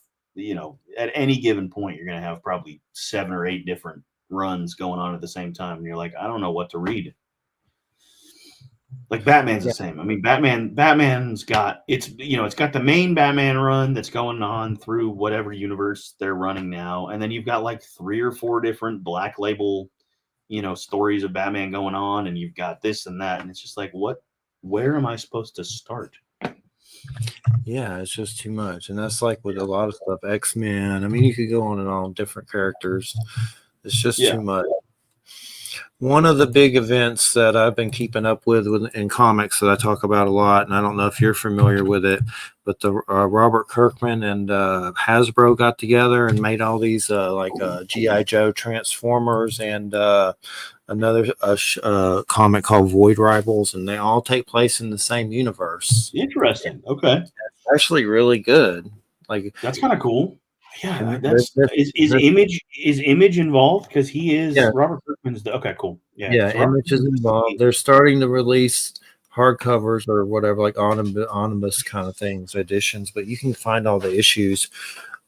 at any given point, you're gonna have probably 7 or 8 different runs going on at the same time, and you're like, I don't know what to read. Like Batman's the Yeah, same. I mean, Batman's got it's got the main Batman run that's going on through whatever universe they're running now, and then you've got like 3 or 4 different Black Label, stories of Batman going on, and you've got this and that, and it's just like, where am I supposed to start? yeah, it's just too much, and that's like with a lot of stuff. X-Men. I mean, you could go on and on, different characters. It's just Yeah. too much. One of the big events that I've been keeping up with in comics that I talk about a lot, and I don't know if you're familiar with it, but the Robert Kirkman and Hasbro got together and made all these GI Joe Transformers and another comic called Void Rivals, and they all take place in the same universe. Interesting. Okay. It's actually really good. Like, That's kind of cool. Yeah, and that's is Image involved because he is yeah, Robert Kirkman's. Okay, cool. Yeah, yeah, because Robert Image is Kirkman's involved. They're starting to release hardcovers or whatever, like omnibus kind of things, editions, but you can find all the issues.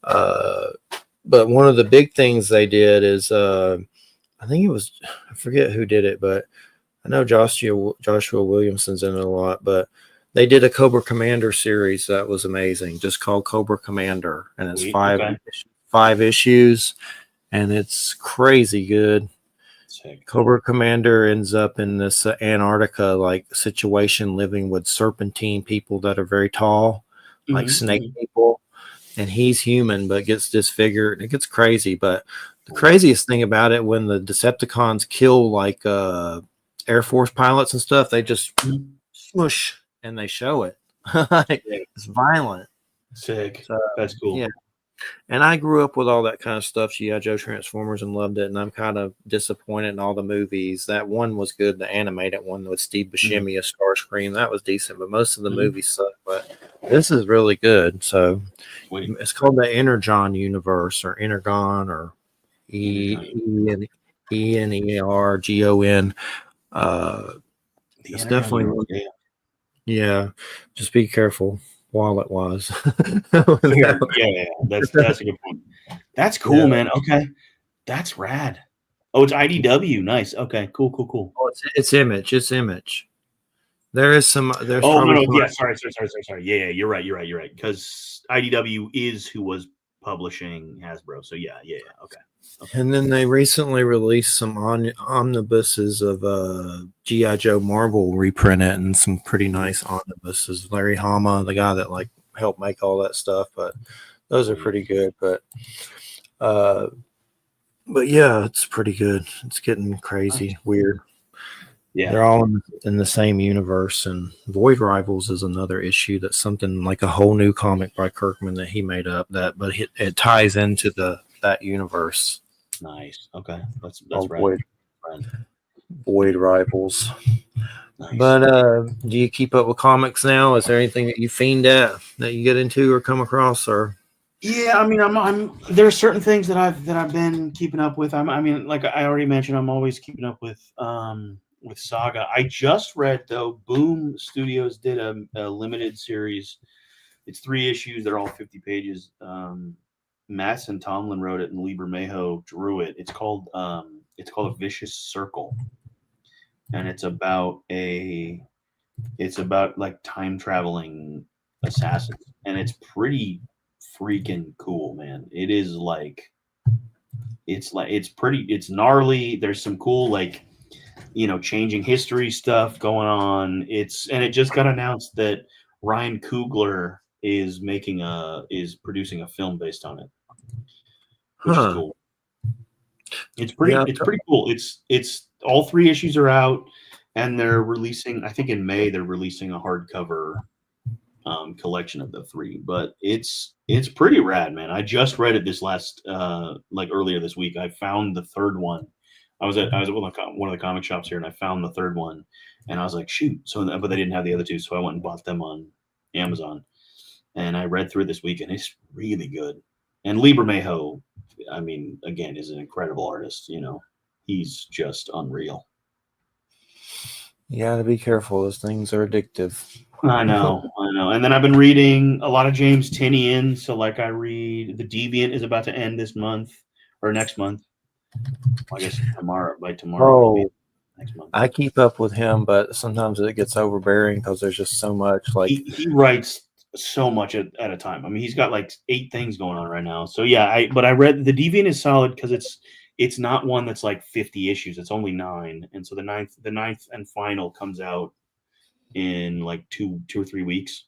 Uh, but one of the big things they did is, I think it was, I forget who did it, but I know Joshua Williamson's in it a lot, but they did a Cobra Commander series that was amazing, just called Cobra Commander, and it's Sweet. Okay. five issues, and it's crazy good. Sick. Cobra Commander ends up in this Antarctica like situation, living with serpentine people that are very tall, like snake people, and he's human but gets disfigured. It gets crazy, but the craziest thing about it, when the Decepticons kill like Air Force pilots and stuff, they just smush and they show it. It's violent. Sick. So, That's cool. yeah. And I grew up with all that kind of stuff, G.I. Joe, Transformers, and loved it. And I'm kind of disappointed in all the movies. That one was good, the animated one with Steve Buscemi, Starscream. That was decent, but most of the movies suck. But this is really good. So it's called the Energon universe, or Energon, or Energon. It's definitely yeah. Just be careful wallet wise. Yeah. That's a good point. That's cool, man. Okay, that's rad. Oh, it's IDW. Nice. Okay, cool. Oh, it's Image. It's Image. There is some. There's no. Yeah, sorry. Yeah, you're right. Because IDW is who was publishing Hasbro. So yeah. Okay. And then they recently released some omnibuses of G.I. Joe Marvel reprinted, and some pretty nice omnibuses. Larry Hama, the guy that like helped make all that stuff, but those are pretty good. But yeah, it's pretty good. It's getting crazy, weird. Yeah, they're all in the same universe. And Void Rivals is another issue that's something like a whole new comic by Kirkman that he made up. But it ties into that universe. Nice. Okay, that's Void Rivals. Nice. But do you keep up with comics now? Is there anything that you fiend at that you get into or come across? Or yeah, I mean, I'm there are certain things that I've been keeping up with. I mean, like I already mentioned, I'm always keeping up with Saga. I just read, though, Boom Studios did a limited series. It's 3 issues. They're all 50 pages. Matz and Tomlin wrote it, and Lieber Mayho drew it. It's called A Vicious Circle, and it's about like time traveling assassins, and it's pretty freaking cool, man. It is like it's gnarly. There's some cool, like, changing history stuff going on. And it just got announced that Ryan Coogler is producing a film based on it, which is cool. It's pretty cool. It's all 3 issues are out, and they're releasing, I think in May, they're releasing a hardcover collection of the 3. But it's pretty rad, man. I just read it this last earlier this week. I found the 3rd one. I was at one of the comic shops here, and I found the 3rd one, and I was like, shoot. But they didn't have the other 2, so I went and bought them on Amazon, and I read through it this week, and it's really good. And Lieber Mayho, I mean, again, is an incredible artist. He's just unreal. You got to be careful. Those things are addictive. I know. And then I've been reading a lot of James Tynion. So, like, I read The Deviant is about to end this month or next month. I guess tomorrow. Next month. I keep up with him, but sometimes it gets overbearing because there's just so much. Like he writes so much at a time. I mean, he's got like 8 things going on right now. So yeah, but I read The Deviant is solid because it's not one that's like 50 issues. It's only 9, and so the ninth and final comes out in like 2 or 3 weeks.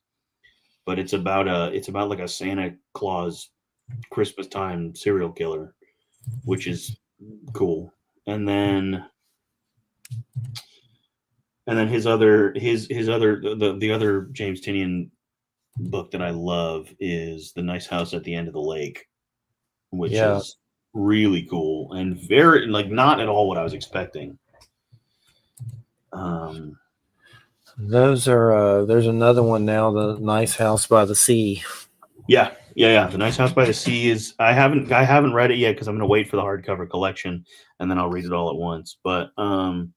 But it's about like a Santa Claus Christmas time serial killer, which is cool. And then the other James Tynion book that I love is The Nice House at the End of the Lake, which is really cool and very, like, not at all what I was expecting. Those are there's another one now, The Nice House by the Sea. Yeah. The Nice House by the Sea is I haven't read it yet because I'm going to wait for the hardcover collection and then I'll read it all at once. But and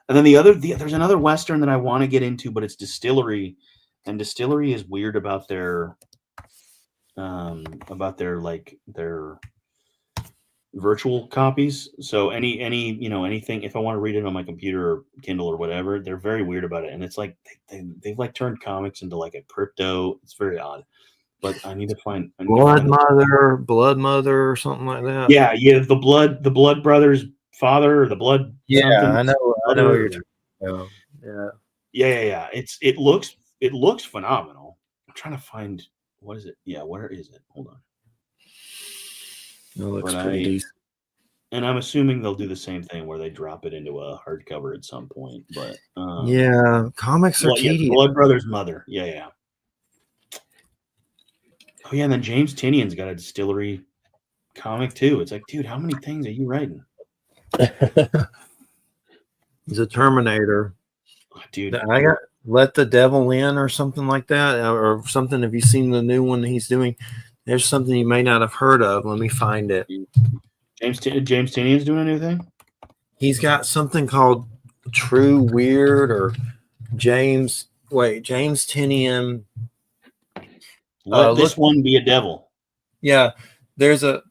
then there's another Western that I want to get into, but it's Distillery, and Distillery is weird about their virtual copies. So anything, if I want to read it on my computer or Kindle or whatever, they're very weird about it. And it's like they've like turned comics into like a crypto. It's very odd. But I need to find Blood Mother or something like that. Yeah, the Blood Brothers father or the blood Yeah, something. I know what Mother. you're talking about. Yeah. Yeah. It looks phenomenal. I'm trying to find what is it? Yeah, where is it? Hold on. It looks But pretty decent. I'm assuming they'll do the same thing where they drop it into a hardcover at some point. But Yeah, comics are yeah, tedious. Blood Brothers Mother. Yeah. Oh yeah, and then James Tinian's got a distillery comic too. It's like, dude, how many things are you writing? He's a Terminator. Oh, dude, I got Let the Devil In or something like that, or something. Have you seen the new one he's doing? There's something you may not have heard of. Let me find it. James Tinian's doing a new thing. He's got something called True Weird or James Tinian. Let this one be a devil. Yeah, there's a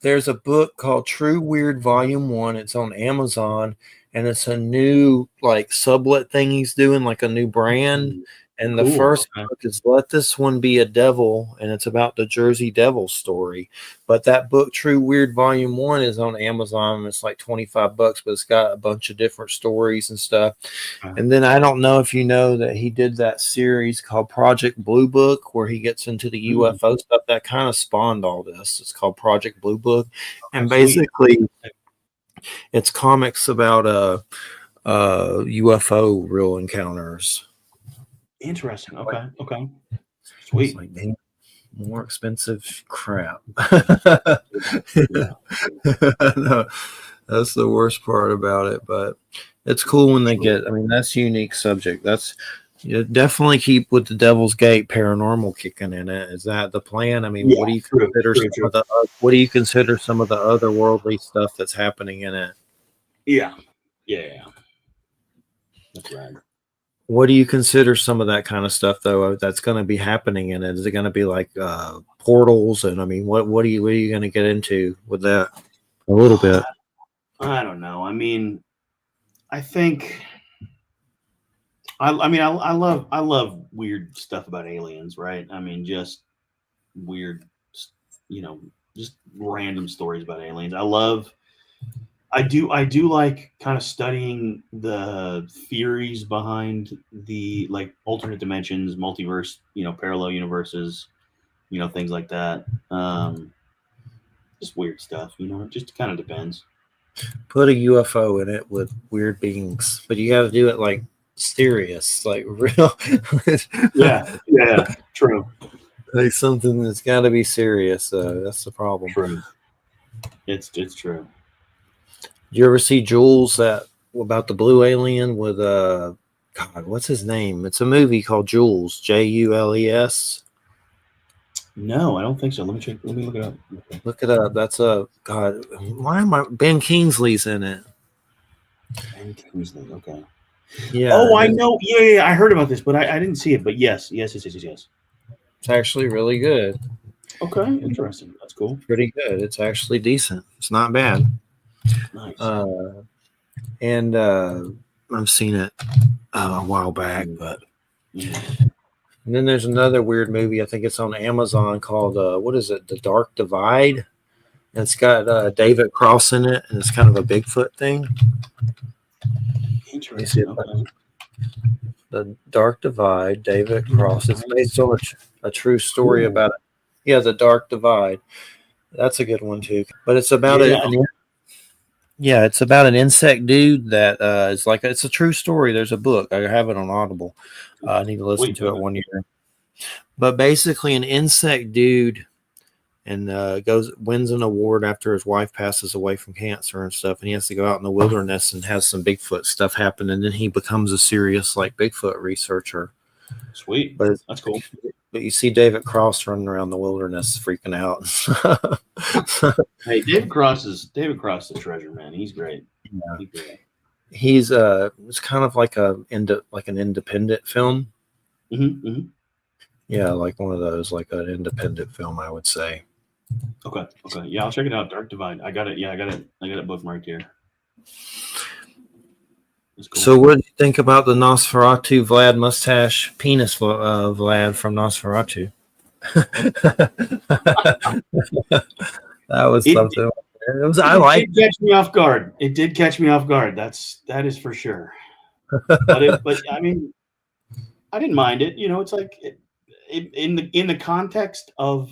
book called True Weird Volume 1. It's on Amazon, and it's a new like sublet thing he's doing, like a new brand. And the first book is Let This One Be a Devil, and it's about the Jersey Devil story. But that book, True Weird Volume 1, is on Amazon, and it's like $25, but it's got a bunch of different stories and stuff. And then I don't know if you know that he did that series called Project Blue Book, where he gets into the UFO stuff. That kind of spawned all this. It's called Project Blue Book. And basically, it's comics about UFO real encounters. Interesting. Okay. Sweet. Like, dang, more expensive crap. No, that's the worst part about it, but it's cool when they get. I mean, that's a unique subject. That's you definitely keep with the Devil's Gate paranormal kicking in it. Is that the plan? I mean, what do you consider what do you consider some of the otherworldly stuff that's happening in it? Yeah. That's right. What do you consider some of that kind of stuff though that's going to be happening in it? Is it going to be like portals? And I mean, what are you going to get into with that? A little bit. I don't know. I mean, I think I love weird stuff about aliens, right? I mean, just weird, just random stories about aliens. I do like kind of studying the theories behind the like alternate dimensions, multiverse, parallel universes, things like that. Just weird stuff, it just kind of depends. Put a UFO in it with weird beings, but you got to do it like serious, like real. Yeah, true. Like something that's got to be serious. That's the problem. True. It's true. Did you ever see Jules about the blue alien with God, what's his name? It's a movie called Jules, Jules. No, I don't think so. Let me check. Let me look it up. Okay. Look it up. That's God. Why am I? Ben Kingsley's in it. Ben Kingsley. Okay. Yeah. Oh, I know. Yeah. I heard about this, but I didn't see it. But yes. It's actually really good. Okay, interesting. That's cool. Pretty good. It's actually decent. It's not bad. Nice. And I've seen it a while back, but. And then there's another weird movie. I think it's on Amazon called what is it? The Dark Divide. And it's got David Cross in it, and it's kind of a Bigfoot thing. Interesting. Okay. The Dark Divide, David Cross. It's based on a true story about it. Yeah, The Dark Divide. That's a good one too. But it's about it's about an insect dude that is like it's a true story. There's a book. I have it on Audible. I need to listen to it one year. But basically, an insect dude and wins an award after his wife passes away from cancer and stuff, and he has to go out in the wilderness and has some Bigfoot stuff happen, and then he becomes a serious like Bigfoot researcher. Sweet, but that's cool. But you see David Cross running around the wilderness freaking out. Hey, David Cross is the treasure, man. He's great. Yeah. He's it's kind of like an independent film. Mm-hmm. Yeah, like one of those, like an independent film, I would say. Okay. Yeah, I'll check it out. Dark Divide. I got it. Yeah, I got it bookmarked here. Cool. So, what do you think about the Nosferatu Vlad mustache penis Vlad from Nosferatu? That was something. It was. I like. Did catch me off guard. It did catch me off guard. That is for sure. But I mean, I didn't mind it. It's like in the context of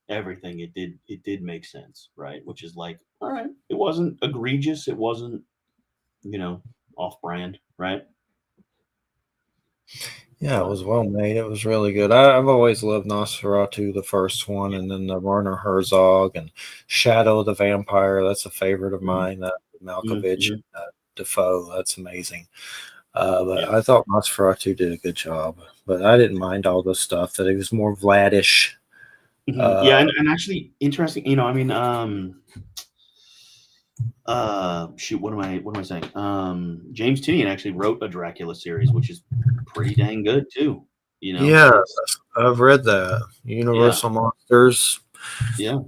everything, it did make sense, right? Which is like, all right, it wasn't egregious. It wasn't off brand, right? Yeah, it was well made. It was really good. I've always loved Nosferatu, the first one, and then the Werner Herzog and Shadow of the Vampire. That's a favorite of mine. Malkovich Mm-hmm. and Defoe. That's amazing. But Yeah. I thought Nosferatu did a good job. But I didn't mind all the stuff that it was more Vladish. Yeah, and actually interesting. I mean, shoot, what am I saying? James Tinian actually wrote a Dracula series, which is pretty dang good too. Yeah, I've read that. Universal Monsters. Yeah.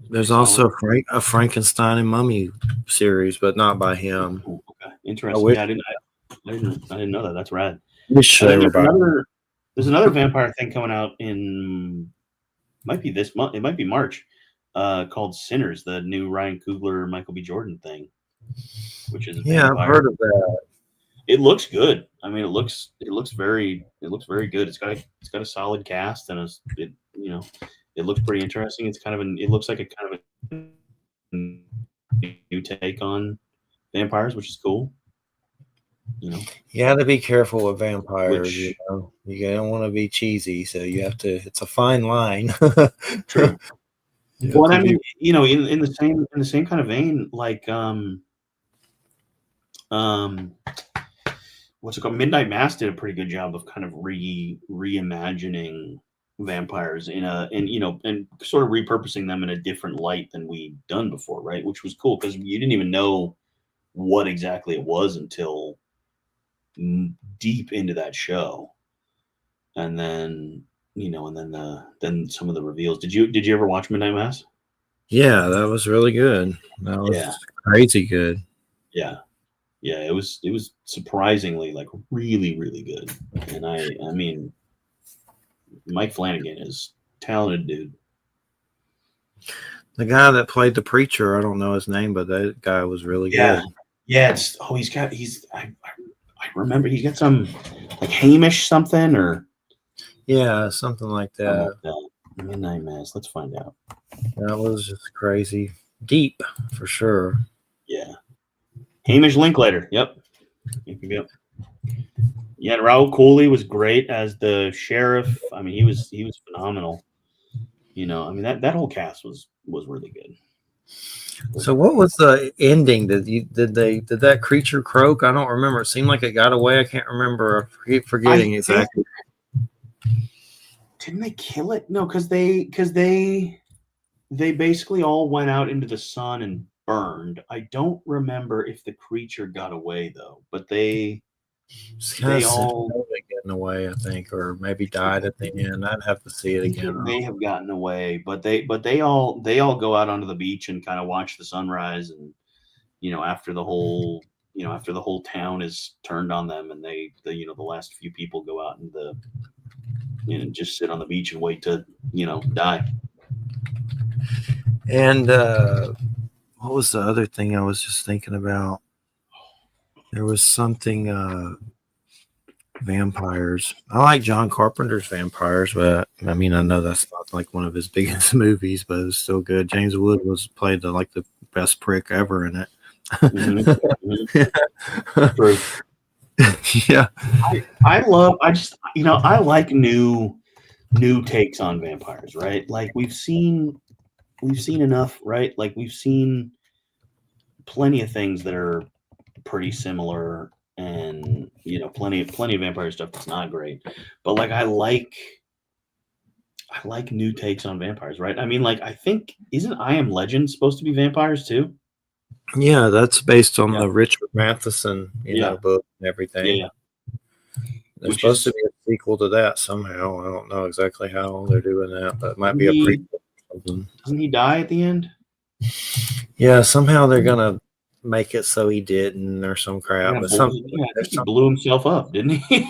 There's also a Frankenstein and Mummy series, but not by him. Ooh, okay. Interesting. Yeah, I didn't know that. That's rad. Wish And they then were there's another vampire thing coming out in might be this month. It might be March. Called Sinners, the new Ryan Coogler, Michael B. Jordan thing, which is a vampire. I've heard of that. It looks good. I mean, it looks very good. It's got a solid cast and it looks pretty interesting. It looks like a kind of a new take on vampires, which is cool. You got to be careful with vampires. You don't want to be cheesy, so you have to. It's a fine line. True. Well, I mean, in the same kind of vein, like what's it called? Midnight Mass did a pretty good job of kind of reimagining vampires and sort of repurposing them in a different light than we'd done before, right? Which was cool because you didn't even know what exactly it was until deep into that show, and then then some of the reveals. Did you ever watch Midnight Mass? Yeah, that was really good. That was crazy good. Yeah, it was surprisingly like really, really good. And I mean, Mike Flanagan is a talented dude. The guy that played the preacher, I don't know his name, but that guy was really good. Yeah, I remember he's got some like Hamish something or something like that. Midnight Mass. Let's find out. That was just crazy. Deep for sure. Yeah. Hamish Linklater. Yep. Yeah, and Raul Cooley was great as the sheriff. I mean, he was phenomenal. I mean that whole cast was really good. So what was the ending? Did that creature croak? I don't remember. It seemed like it got away. I can't remember. I keep forgetting exactly. Didn't they kill it? No, because they basically all went out into the sun and burned. I don't remember if the creature got away though, but they all getting away, I think, or maybe died at the end. I'd have to see it again. They have gotten away, but they all go out onto the beach and kind of watch the sunrise, and after the whole town is turned on them, and the last few people go out and just sit on the beach and wait to die. And what was the other thing I was just thinking about? There was something vampires. I like John Carpenter's vampires, but I mean I know that's not like one of his biggest movies, but it was still good. James Wood played the best prick ever in it. True. Yeah. I like new takes on vampires, right? Like we've seen enough, right? Like we've seen plenty of things that are pretty similar, and plenty of vampire stuff that's not great. But like I like new takes on vampires, right? I mean, like I think isn't I Am Legend supposed to be vampires too? Yeah, that's based on the Richard Matheson, book and everything. Yeah. There's supposed to be a sequel to that somehow. I don't know exactly how they're doing that, but it might be a prequel or something. Doesn't he die at the end? Yeah, somehow they're gonna make it so he didn't, or some crap. Yeah, but I think he blew himself up, didn't he?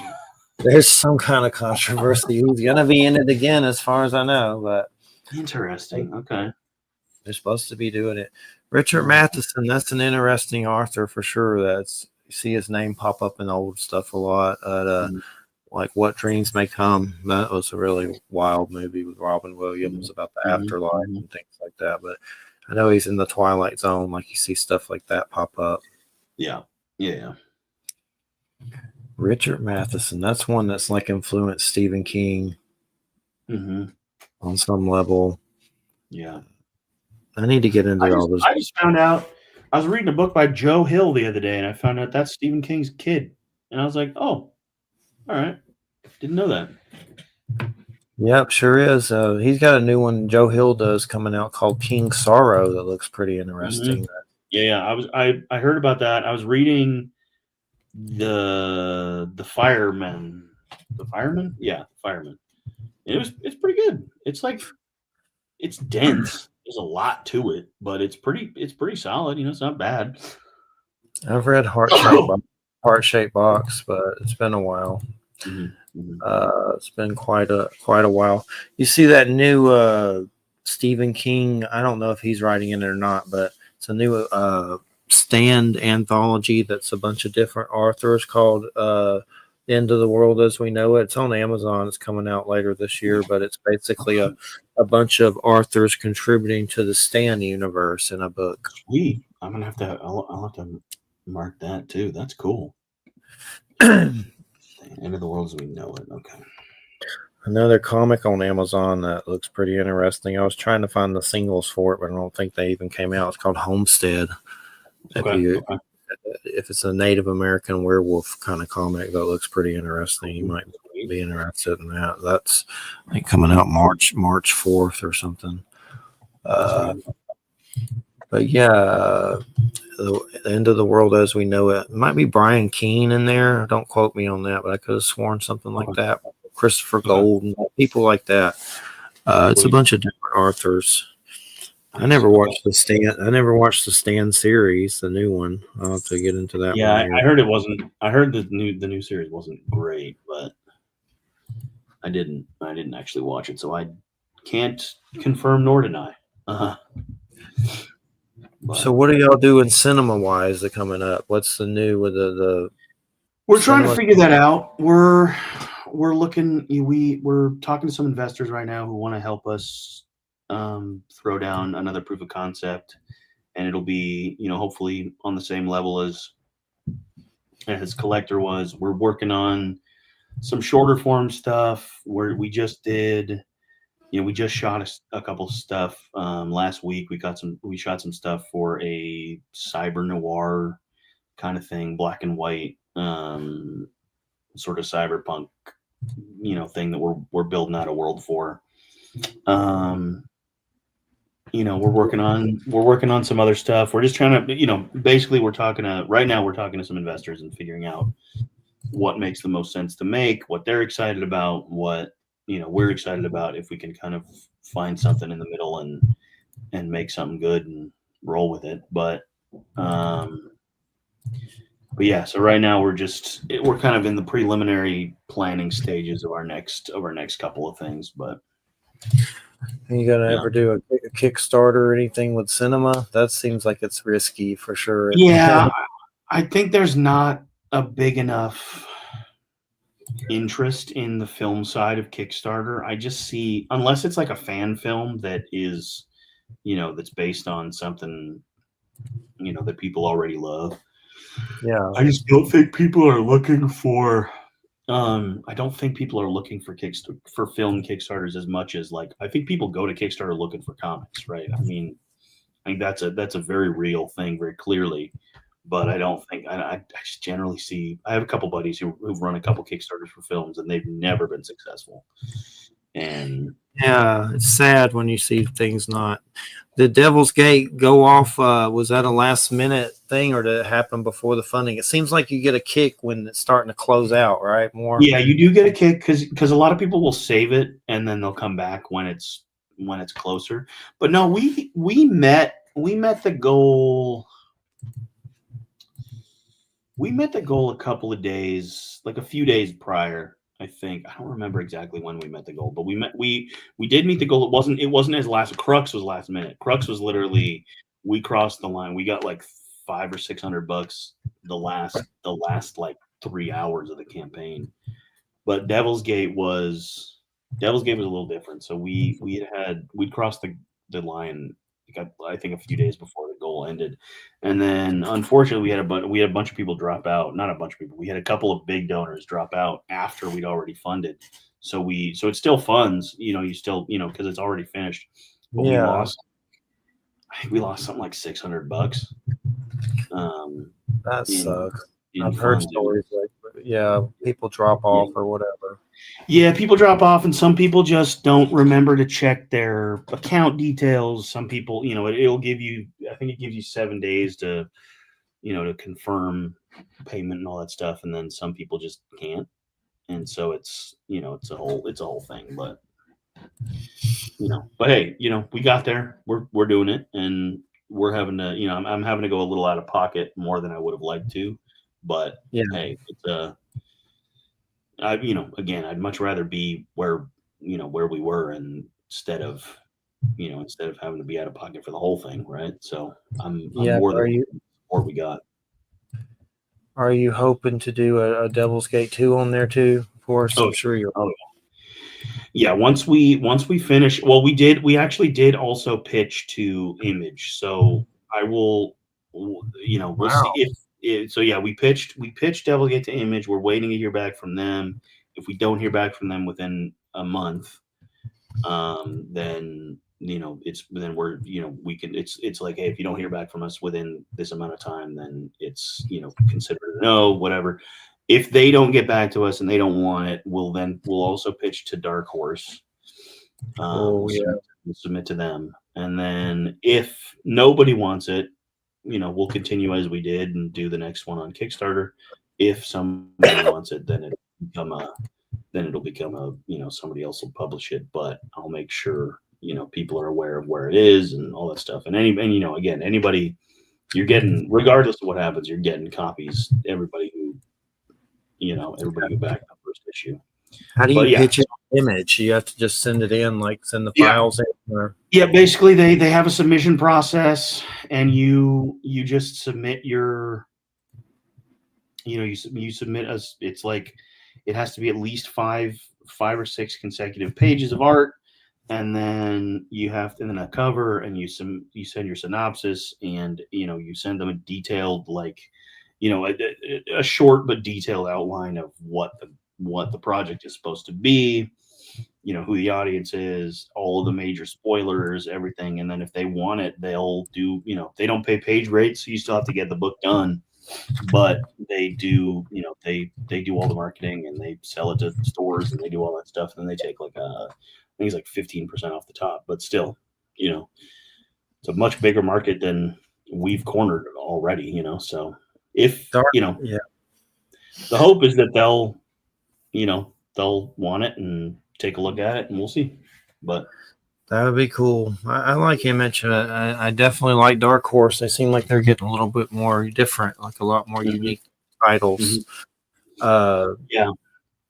There's some kind of controversy. He's gonna be in it again, as far as I know. But interesting. Okay. They're supposed to be doing it. Richard Matheson, that's an interesting author for sure. That's you see his name pop up in old stuff a lot. Like What Dreams May Come. That was a really wild movie with Robin Williams about the afterlife and things like that. But I know he's in the Twilight Zone. Like you see stuff like that pop up. Yeah. Richard Matheson. That's one that's like influenced Stephen King on some level. Yeah. I need to get into all this. I just found out. I was reading a book by Joe Hill the other day, and I found out that's Stephen King's kid. And I was like, oh, all right. Didn't know that. Yep, sure is. He's got a new one Joe Hill does coming out called King Sorrow that looks pretty interesting. Yeah. I heard about that. I was reading the Fireman. The Fireman? Yeah, Fireman. It's pretty good. It's like it's dense. There's a lot to it, but it's pretty solid. It's not bad. I've read Heart Shaped Box, but it's been a while. It's been quite a while. You see that new Stephen King? I don't know if he's writing in it or not, but it's a new Stand anthology that's a bunch of different authors called End of the World as We Know It. It's on Amazon. It's coming out later this year, but it's basically a bunch of authors contributing to the Stan universe in a book. Sweet. I'm gonna have to. I'll have to mark that too. That's cool. End of the World as We Know It. Okay. Another comic on Amazon that looks pretty interesting. I was trying to find the singles for it, but I don't think they even came out. It's called Homestead. If it's a Native American werewolf kind of comic, that looks pretty interesting. You might be interested in that. That's I think coming out March 4th or something. But yeah, the End of the World as We Know It. It might be Brian Keene in there. Don't quote me on that, but I could have sworn something like that. Christopher Gold and people like that. It's a bunch of different authors. I never watched the Stan series, the new one. I'll have to get into that. Yeah, I heard it wasn't. I heard the new series wasn't great, but I didn't actually watch it, so I can't confirm nor deny. So what are y'all doing cinema wise coming up? What's the new with the We're trying to figure that out. We're looking. We're talking to some investors right now who want to help us throw down another proof of concept, and it'll be hopefully on the same level as Collector was. We're working on some shorter form stuff where we just did. We just shot a couple stuff last week. We shot some stuff for a cyber noir kind of thing, black and white, sort of cyberpunk, thing that we're building out a world for. We're working on some other stuff. We're just trying to, basically we're talking to some investors and figuring out what makes the most sense to make, what they're excited about, what, we're excited about, if we can kind of find something in the middle and make something good and roll with it. But yeah, so right now we're kind of in the preliminary planning stages of our next couple of things, but are you gonna ever do a Kickstarter or anything with cinema? That seems like it's risky for sure. Yeah, I think there's not a big enough interest in the film side of Kickstarter. I just see, unless it's like a fan film that is, that's based on something, that people already love. Yeah, I just don't think people are looking for. I don't think people are looking for film Kickstarters as much as I think people go to Kickstarter looking for comics, right? I think that's a very real thing, very clearly. But I don't think I just generally see. I have a couple buddies who've run a couple Kickstarters for films, and they've never been successful. And yeah, it's sad when you see things not. Did Devil's Gate go off? Was that a last minute thing, or did it happen before the funding? It seems like you get a kick when it's starting to close out, right? More. Yeah, you do get a kick because a lot of people will save it and then they'll come back when it's closer. But no, we met the goal. We met the goal a couple of days, like a few days prior. I think I don't remember exactly when we met the goal, but we did meet the goal. It wasn't as last. Crux was last minute. Crux was literally we crossed the line. We got like $500 or $600 the last like 3 hours of the campaign. But Devil's Gate was a little different. So we'd crossed the line I think a few days before the goal ended, and then unfortunately we had a bunch of people drop out. Not a bunch of people. We had a couple of big donors drop out after we'd already funded. So it still funds. You still because it's already finished. But Yeah, I think we lost something like $600. that In sucks. in I've heard funds. stories like, yeah, people drop Yeah. off or whatever. Yeah, people drop off, and some people just don't remember to check their account details. Some people, it'll give you. I think it gives you 7 days to confirm payment and all that stuff, and then some people just can't. And so it's a whole thing. But hey, we got there. We're doing it, and we're having to. I'm having to go a little out of pocket more than I would have liked to, but Yeah, hey, again, I'd much rather be where we were instead of having to be out of pocket for the whole thing, right? So I'm yeah. more Are than you what we got. are you hoping to do a Devil's Gate 2 on there too? Of course, I'm sure you're. Oh yeah. Once we finish, well, we actually did also pitch to Image. So I will, we'll see Wow. so yeah, we pitched Devilgate to Image. We're waiting to hear back from them. If we don't hear back from them within a month, then we can it's like, hey, if you don't hear back from us within this amount of time, then it's considered a no, whatever. If they don't get back to us and they don't want it, we'll also pitch to Dark Horse. Oh yeah. Submit to them, and then if nobody wants it, we'll continue as we did and do the next one on Kickstarter. If somebody wants it, then it'll become somebody else will publish it, but I'll make sure people are aware of where it is and all that stuff. And again, anybody, you're getting, regardless of what happens, you're getting copies. Everybody who backed the first issue. How do But you yeah, pitch it? Image? You have to just send it in, like send the yeah, files in. Or... yeah. Basically, they have a submission process, and you just submit your you submit us. It's like it has to be at least five or six consecutive pages of art, and then and then a cover, and you send your synopsis, and you send them a detailed, like a short but detailed outline of what the project is supposed to be, who the audience is, all of the major spoilers, everything. And then if they want it, they'll do, they don't pay page rates, so you still have to get the book done, but they do, they do all the marketing, and they sell it to stores, and they do all that stuff, and then they take like I think it's like 15% off the top, but still, it's a much bigger market than we've cornered already, so if Yeah, the hope is that they'll want it and take a look at it, and we'll see. But that would be cool. I like Image. I definitely like Dark Horse. They seem like they're getting a little bit more different, like a lot more unique titles. Yeah,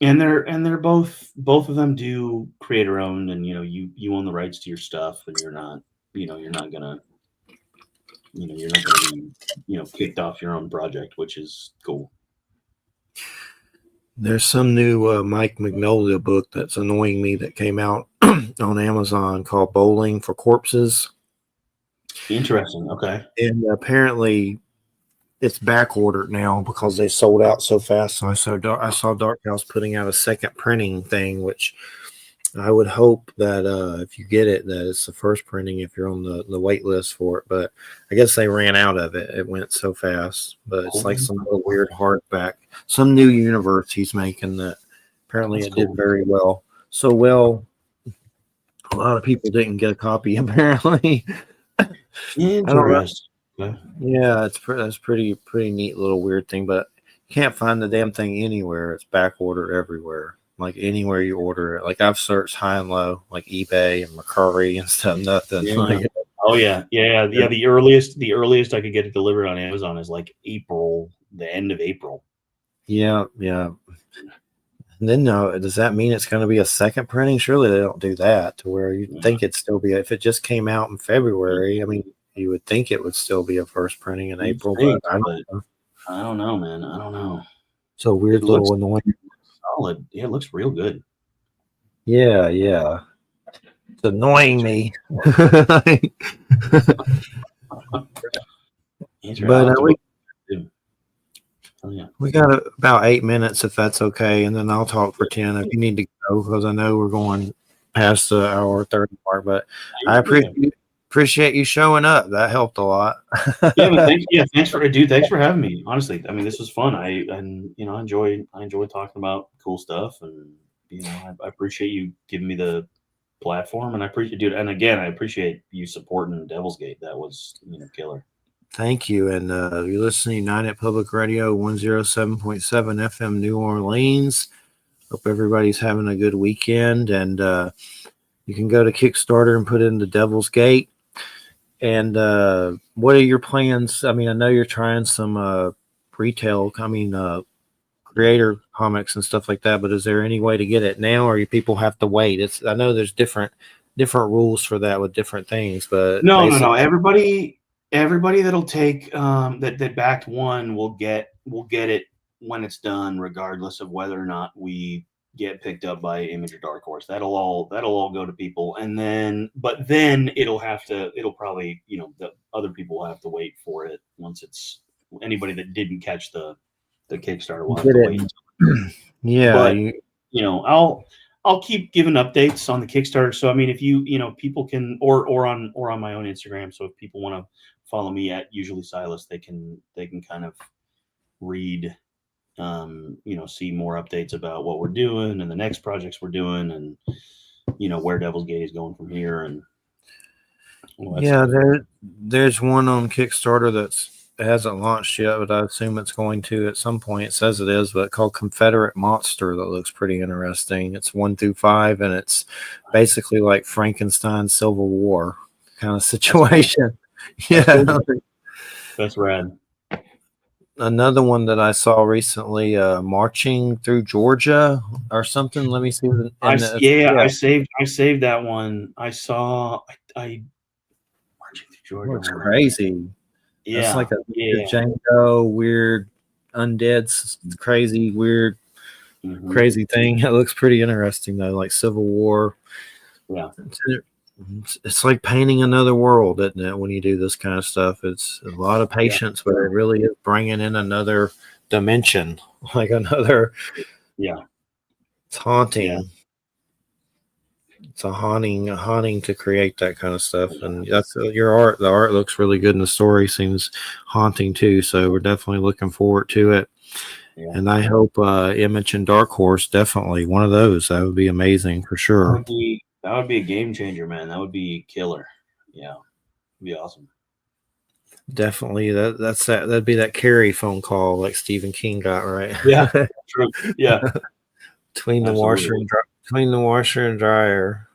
and they're both of them do creator owned, and you own the rights to your stuff, and you're not gonna be kicked off your own project, which is cool. There's some new Mike Magnolia book that's annoying me that came out on Amazon called Bowling for Corpses. Interesting. Okay. And apparently it's back ordered now because they sold out so fast. So I saw Dark House putting out a second printing thing, which I would hope that if you get it, that it's the first printing if you're on the wait list for it. But I guess they ran out of it. It went so fast. But it's like some little weird hardback, some new universe he's making that apparently it did very well. So well, a lot of people didn't get a copy apparently. Interesting. Yeah, that's pretty neat little weird thing, but you can't find the damn thing anywhere. It's back order everywhere. Like anywhere you order it. Like I've searched high and low, like eBay and Mercari and stuff. Nothing. Yeah. Like, yeah. The earliest I could get it delivered on Amazon is like April, the end of April. Yeah. And then does that mean it's going to be a second printing? Surely they don't do that to where you Yeah. think it'd still be. If it just came out in February, I mean, you would think it would still be a first printing in April, but I don't know. I don't know, man. I don't know. It's a weird little annoying. Solid. Yeah, it looks real good. Yeah. It's annoying me. But we got about 8 minutes, if that's okay, and then I'll talk for 10 if you need to go, because I know we're going past the hour 30 mark. But I appreciate you showing up. That helped a lot. Thanks for having me. Honestly, I mean, this was fun. I enjoy talking about cool stuff, and I appreciate you giving me the platform, and I appreciate I appreciate you supporting Devil's Gate. That was killer. Thank you. And you're listening to United Public Radio 107.7 FM New Orleans. Hope everybody's having a good weekend. And you can go to Kickstarter and put in the Devil's Gate. And what are your plans? I mean, I know you're trying some retail, creator comics and stuff like that, but is there any way to get it now, or you people have to wait? I know there's different rules for that with different things, but no. Everybody that'll take that backed one will get it when it's done, regardless of whether or not we get picked up by Image or Dark Horse. That'll all go to people, and then it'll probably the other people will have to wait for it once it's anybody that didn't catch the Kickstarter will have to wait. Yeah, but I'll keep giving updates on the Kickstarter. So I mean, if people can or on my own Instagram. So if people want to follow me at usually Silas, they can kind of read, see more updates about what we're doing and the next projects we're doing, and where Devil's Gate is going from here. And there's one on Kickstarter that's hasn't launched yet, but I assume it's going to at some point. It says it is, but called Confederate Monster, that looks pretty interesting. It's 1 through 5, and it's basically like Frankenstein's Civil War kind of situation. That's rad. Another one that I saw recently, Marching Through Georgia or something. Let me see. I saved that one. Marching Through Georgia. Looks crazy. Yeah, it's like a Django weird undead, crazy weird, crazy thing. It looks pretty interesting though, like Civil War. Yeah, it's like painting another world, isn't it? When you do this kind of stuff, it's a lot of patience, but it really is bringing in another dimension, like another. Yeah, it's haunting. Yeah. It's a haunting to create that kind of stuff, and that's your art. The art looks really good, and the story seems haunting too. So we're definitely looking forward to it. Yeah. And I hope Image and Dark Horse, definitely one of those. That would be amazing for sure. That would be a game changer, man. That would be killer. Yeah, it'd be awesome. Definitely, that'd be that Carrie phone call like Stephen King got, right? Yeah, true. Yeah, between the washer and dryer.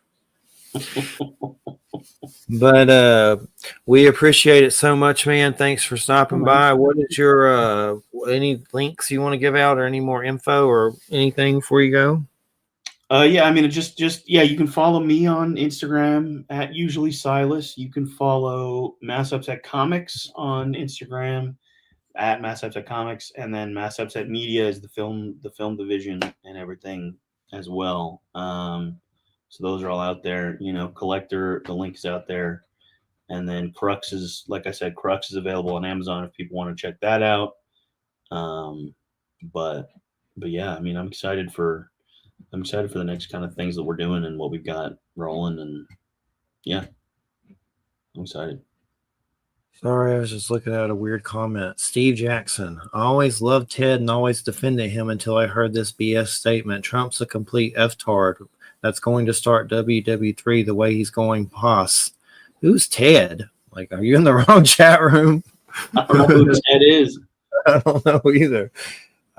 But we appreciate it so much, man. Thanks for stopping by. What is your any links you want to give out, or any more info or anything before you go? Yeah, I mean, just you can follow me on Instagram at usually Silas. You can follow Mass Upset Comics on Instagram at Mass Upset Comics, and then Mass Upset Media is the film division and everything as well. So those are all out there. Collector, the link is out there, and then Crux is, like I said, Crux is available on Amazon if people want to check that out. But yeah, I mean, I'm excited for the next kind of things that we're doing and what we've got rolling, and yeah, I'm excited. Sorry, I was just looking at a weird comment. Steve Jackson. I always loved Ted and always defended him until I heard this BS statement. Trump's a complete F-tard that's going to start WW3 the way he's going pos. Who's Ted? Like, are you in the wrong chat room? I don't know who Ted is. I don't know either.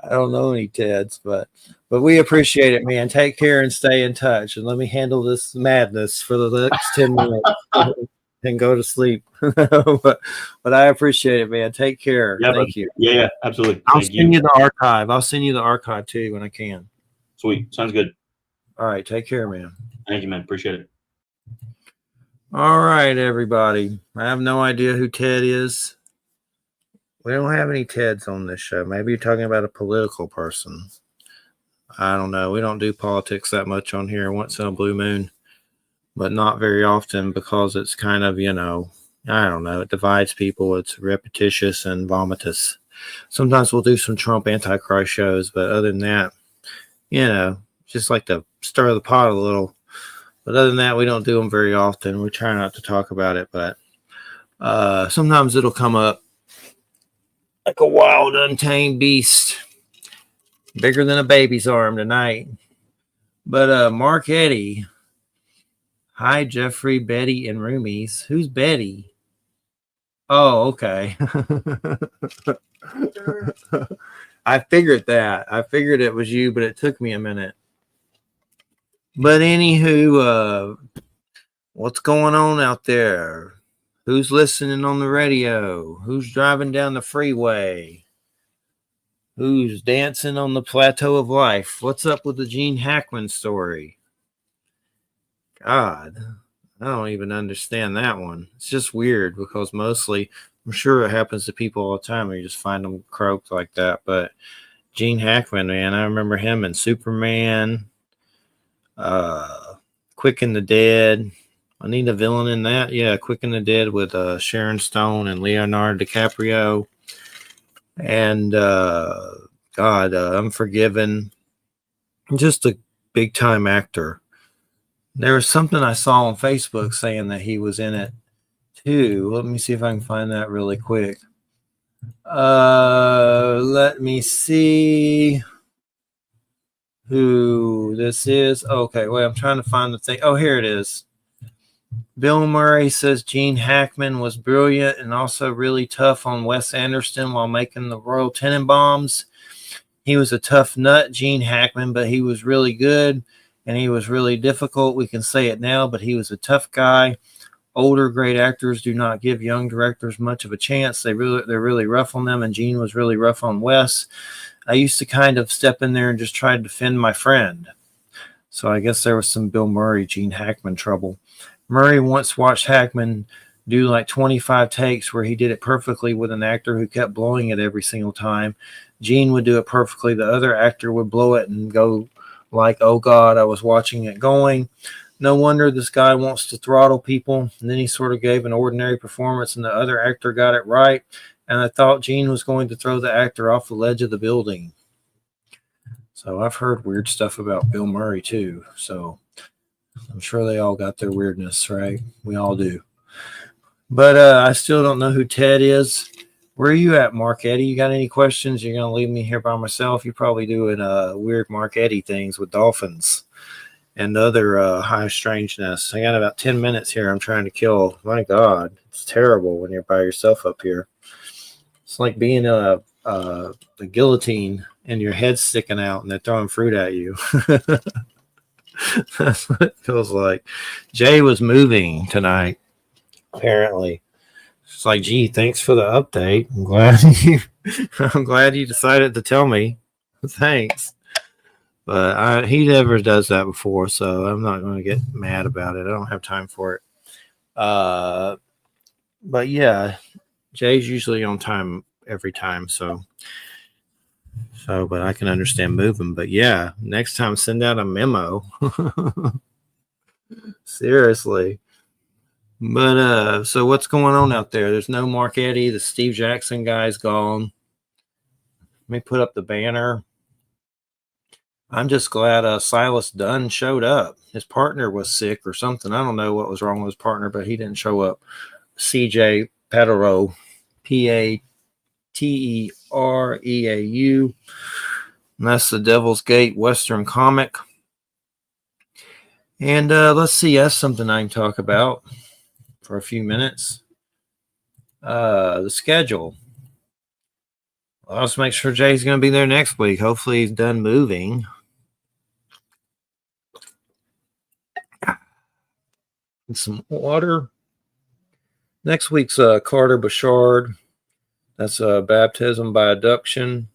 I don't know any Teds, but we appreciate it, man. Take care and stay in touch. And let me handle this madness for the next 10 minutes and go to sleep. but I appreciate it, man. Take care. Yeah, Thank you. Yeah, absolutely. I'll send you the archive. I'll send you the archive too when I can. Sweet. Sounds good. All right. Take care, man. Thank you, man. Appreciate it. All right, everybody. I have no idea who Ted is. We don't have any Teds on this show. Maybe you're talking about a political person. I don't know. We don't do politics that much on here, once in a blue moon, but not very often because it's kind of, I don't know. It divides people. It's repetitious and vomitous. Sometimes we'll do some Trump Antichrist shows, but other than that, just like to stir the pot a little. But other than that, we don't do them very often. We try not to talk about it, but sometimes it'll come up like a wild, untamed beast, bigger than a baby's arm tonight. But Mark Eddy, hi, Jeffrey, Betty, and Roomies. Who's Betty? Oh, okay. I figured that. I figured it was you, but it took me a minute. But anywho, what's going on out there? Who's listening on the radio? Who's driving down the freeway? Who's dancing on the plateau of life? What's up with the Gene Hackman story? God, I don't even understand that one. It's just weird because mostly, I'm sure it happens to people all the time. You just find them croaked like that. But Gene Hackman, man, I remember him in Superman, Quick and the Dead. I need a villain in that. Yeah, Quick and the Dead with Sharon Stone and Leonardo DiCaprio. And Unforgiven. Just a big time actor. There was something I saw on Facebook saying that he was in it too. Let me see if I can find that really quick. Let me see who this is. Okay, wait, I'm trying to find the thing. Oh, here it is. Bill Murray says Gene Hackman was brilliant and also really tough on Wes Anderson while making the Royal Tenenbaums. He was a tough nut, Gene Hackman, but he was really good and he was really difficult. We can say it now, but he was a tough guy. Older great actors do not give young directors much of a chance. They're really rough on them, and Gene was really rough on Wes. I used to kind of step in there and just try to defend my friend. So I guess there was some Bill Murray, Gene Hackman trouble. Murray once watched Hackman do like 25 takes where he did it perfectly with an actor who kept blowing it every single time. Gene would do it perfectly. The other actor would blow it and go like, oh God, I was watching it going. No wonder this guy wants to throttle people. And then he sort of gave an ordinary performance and the other actor got it right. And I thought Gene was going to throw the actor off the ledge of the building. So I've heard weird stuff about Bill Murray too. So I'm sure they all got their weirdness, right? We all do. But I still don't know who Ted is. Where are you at, Mark Eddy? You got any questions? You're going to leave me here by myself? You're probably doing weird Mark Eddy things with dolphins and other high strangeness. I got about 10 minutes here I'm trying to kill. My God, it's terrible when you're by yourself up here. It's like being a guillotine and your head's sticking out and they're throwing fruit at you. That's what it feels like. Jay was moving tonight, apparently. It's like, gee, thanks for the update. I'm glad you decided to tell me. Thanks. But he never does that before, so I'm not going to get mad about it. I don't have time for it. But yeah, Jay's usually on time every time, so but I can understand moving. But yeah, next time send out a memo. Seriously. But so what's going on out there? There's no Mark Eddy. The Steve Jackson guy's gone. Let me put up the banner. I'm just glad Silas Dunn showed up. His partner was sick or something. I don't know what was wrong with his partner, but he didn't show up. CJ Patereau, Patereau. And that's the Devil's Gate Western comic. And let's see, that's something I can talk about for a few minutes. The schedule. Well, let's make sure Jay's going to be there next week. Hopefully he's done moving. And some water. Next week's Carter Bouchard. That's baptism by adoption.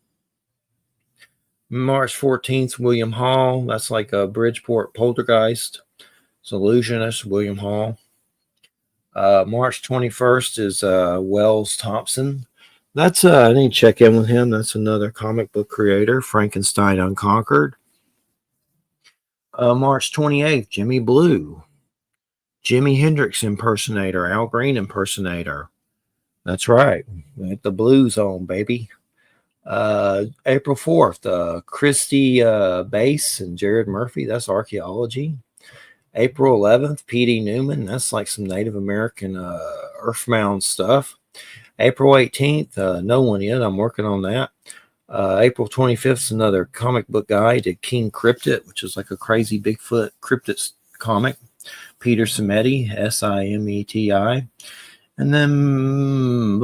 March 14th, William Hall. That's like a Bridgeport poltergeist. It's illusionist, William Hall. March 21st is Wells Thompson. That's I need to check in with him. That's another comic book creator, Frankenstein Unconquered. March 28th, Jimmy Blue. Jimi Hendrix impersonator, Al Green impersonator. That's right. Get the blues on, baby. April 4th, Christy Bass and Jared Murphy. That's archaeology. April 11th, P.D. Newman. That's like some Native American earth mound stuff. April 18th, no one yet. I'm working on that. April 25th is another comic book guy. Did King Cryptid, which is like a crazy Bigfoot cryptid comic. Peter Simeti, Simeti. And then,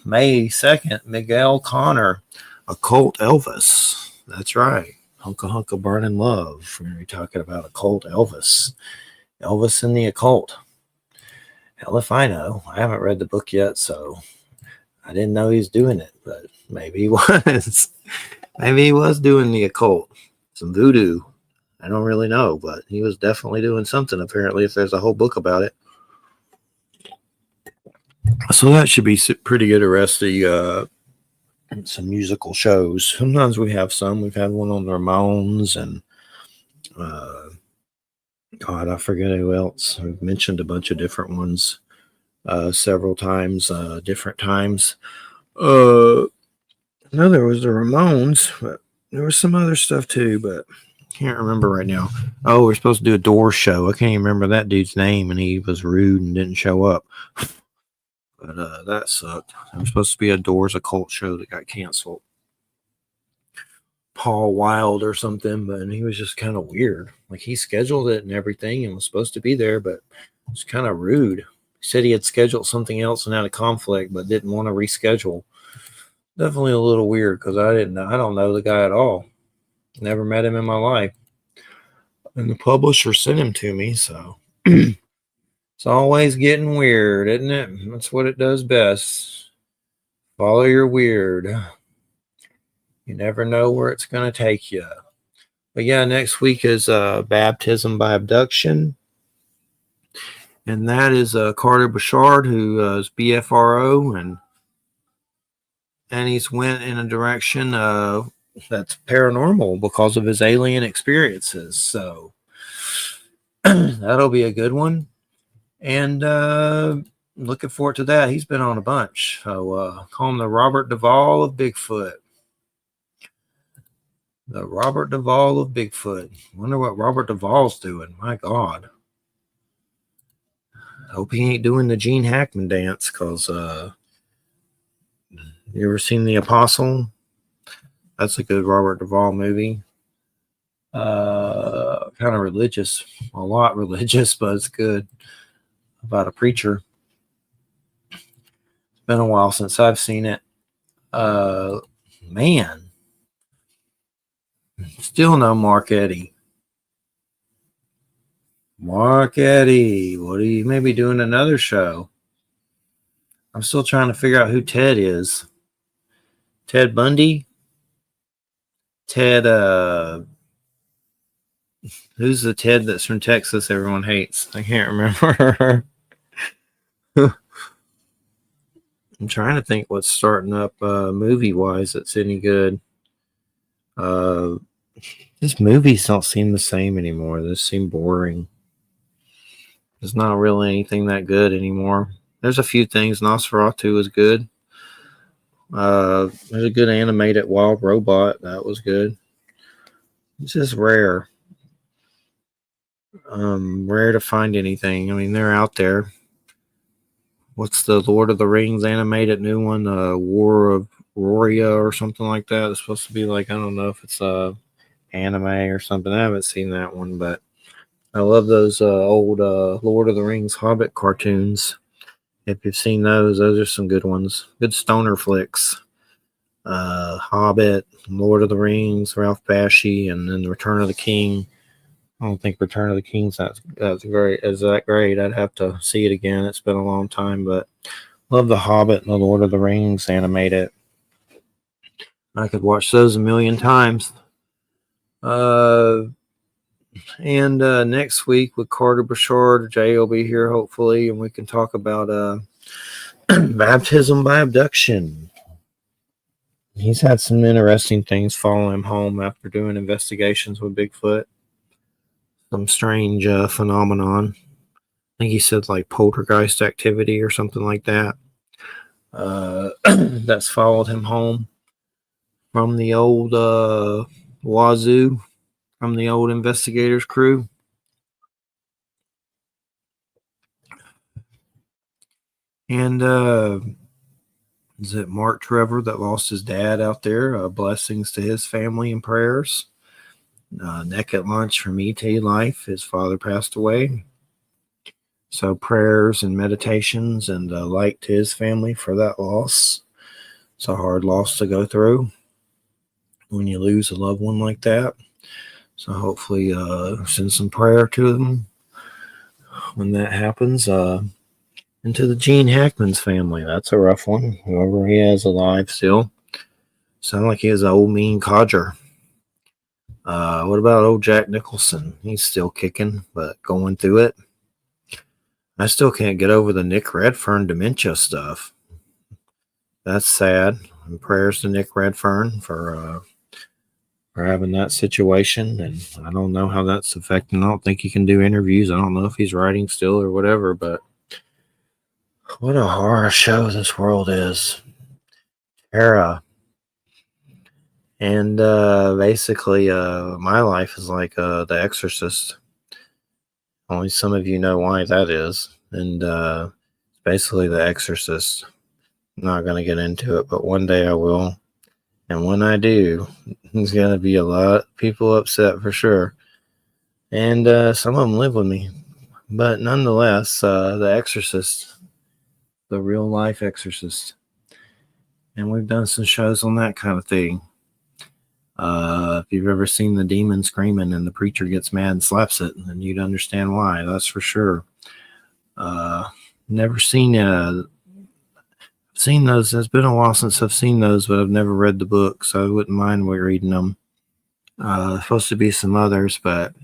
May 2nd, Miguel Connor, Occult Elvis. That's right. Hunka Hunka Burning Love. We're going to be talking about Occult Elvis. Elvis and the Occult. Hell if I know. I haven't read the book yet, so I didn't know he was doing it, but maybe he was. Maybe he was doing the occult. Some voodoo. I don't really know, but he was definitely doing something, apparently, if there's a whole book about it. So that should be pretty good the rest of some musical shows. Sometimes we have some. We've had one on the Ramones and God, I forget who else. We've mentioned a bunch of different ones several times, different times. No, there was the Ramones, but there was some other stuff too, but can't remember right now. Oh, we're supposed to do a Doors show. I can't even remember that dude's name, and he was rude and didn't show up. But that sucked. There was supposed to be a Doors occult show that got canceled. Paul Wild or something, but he was just kind of weird. Like he scheduled it and everything and was supposed to be there, but it was kind of rude. He said he had scheduled something else and had a conflict, but didn't want to reschedule. Definitely a little weird because I don't know the guy at all. Never met him in my life. And the publisher sent him to me, so it's always getting weird, isn't it? That's what it does best. Follow your weird. You never know where it's going to take you. But yeah, next week is Baptism by Abduction. And that is Carter Bouchard, who is BFRO, and he's went in a direction that's paranormal because of his alien experiences. So that'll be a good one. And looking forward to that. He's been on a bunch. So call him the Robert Duvall of Bigfoot. The Robert Duvall of Bigfoot. Wonder what Robert Duvall's doing. My God. Hope he ain't doing the Gene Hackman dance, because you ever seen The Apostle? That's a good Robert Duvall movie. Kind of religious. A lot religious, but it's good. About a preacher. It's been a while since I've seen it. Man. Still no Mark Eddy. Mark Eddy. What are you maybe doing another show? I'm still trying to figure out who Ted is. Ted Bundy? Ted, who's the Ted that's from Texas everyone hates? I can't remember. I'm trying to think what's starting up movie-wise that's any good. These movies don't seem the same anymore. They seem boring. There's not really anything that good anymore. There's a few things. Nosferatu is good. There's a good animated Wild Robot. That was good. It's just rare. Rare to find anything. I mean, they're out there. What's the Lord of the Rings animated new one? War of Roria or something like that. It's supposed to be like, I don't know if it's anime or something. I haven't seen that one, but I love those old Lord of the Rings Hobbit cartoons. If you've seen those are some good ones. Good stoner flicks. Hobbit, Lord of the Rings, Ralph Bakshi, and then Return of the King. I don't think Return of the King's that's great. Is that great? I'd have to see it again. It's been a long time, but love the Hobbit and the Lord of the Rings animated. I could watch those a million times. And next week with Carter Bouchard, Jay will be here hopefully, and we can talk about baptism by abduction. He's had some interesting things follow him home after doing investigations with Bigfoot. Some strange phenomenon. I think he said like poltergeist activity or something like that. That's followed him home from the old Wazoo, from the old investigators crew. And is it Mark Trevor that lost his dad out there? Blessings to his family and prayers. Neck at lunch from ET Life. His father passed away. So prayers and meditations and light to his family for that loss. It's a hard loss to go through when you lose a loved one like that. So hopefully send some prayer to them when that happens. And to the Gene Hackman's family. That's a rough one. Whoever he has alive still. Sound like he is an old mean codger. What about old Jack Nicholson? He's still kicking, but going through it. I still can't get over the Nick Redfern dementia stuff. That's sad. And prayers to Nick Redfern for having that situation. And I don't know how that's affecting. I don't think he can do interviews. I don't know if he's writing still or whatever, but what a horror show this world is. Tara. And basically, my life is like The Exorcist. Only some of you know why that is. And basically The Exorcist. I'm not going to get into it, but one day I will. And when I do, there's going to be a lot of people upset for sure. And some of them live with me. But nonetheless, The Exorcist, the real life Exorcist. And we've done some shows on that kind of thing. If you've ever seen the demon screaming and the preacher gets mad and slaps it, then you'd understand why. That's for sure. Never seen those. It's been a while since I've seen those, but I've never read the book, so I wouldn't mind reading them. There's supposed to be some others, but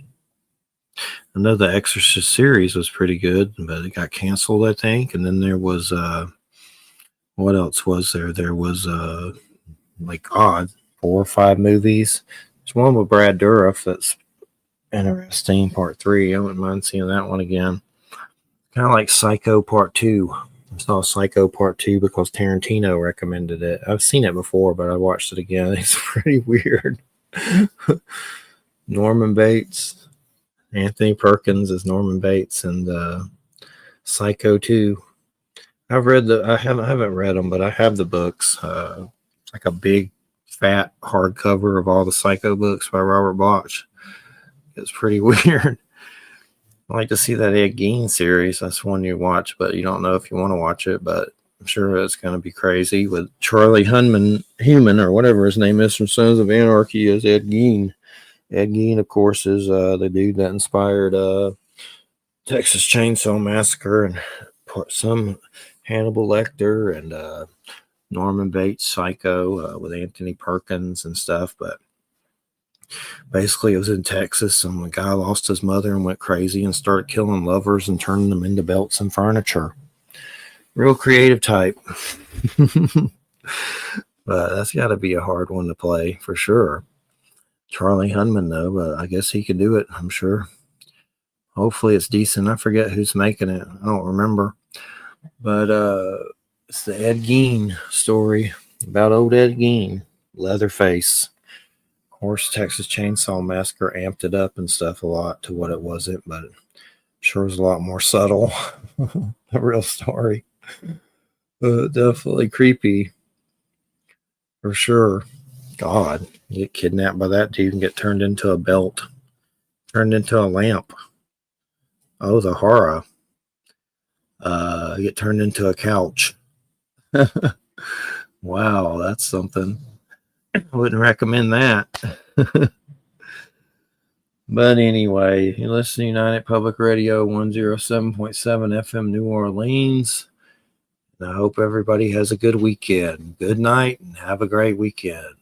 I know the Exorcist series was pretty good, but it got canceled, I think. And then there was what else was there? There was like 4 or 5 movies. There's one with Brad Dourif that's interesting, part 3. I wouldn't mind seeing that one again. Kind of like Psycho Part 2. I saw Psycho Part 2 because Tarantino recommended it. I've seen it before, but I watched it again. It's pretty weird. Norman Bates, Anthony Perkins is Norman Bates, and Psycho 2. I haven't read them, but I have the books. Like a big fat hardcover of all the Psycho books by Robert Bloch. It's pretty weird. I like to see that Ed Gein series. That's one you watch, but you don't know if you want to watch it. But I'm sure it's going to be crazy with Charlie Human, or whatever his name is from Sons of Anarchy, is Ed Gein. Ed Gein, of course, is the dude that inspired Texas Chainsaw Massacre and some Hannibal Lecter and Norman Bates Psycho with Anthony Perkins and stuff. But basically, it was in Texas, and the guy lost his mother and went crazy and started killing lovers and turning them into belts and furniture. Real creative type. But that's got to be a hard one to play for sure. Charlie Hunman, though, but I guess he could do it, I'm sure. Hopefully it's decent. I forget who's making it. I don't remember. But it's the Ed Gein story about old Ed Gein, Leatherface. Of course, Texas Chainsaw Massacre amped it up and stuff a lot to what it wasn't, but it sure was a lot more subtle. The real story. But definitely creepy. For sure. God, you get kidnapped by that dude and get turned into a belt. Turned into a lamp. Oh, the horror. Get turned into a couch. Wow, that's something. I wouldn't recommend that. But anyway, you listen to United Public Radio 107.7 FM New Orleans. And I hope everybody has a good weekend. Good night and have a great weekend.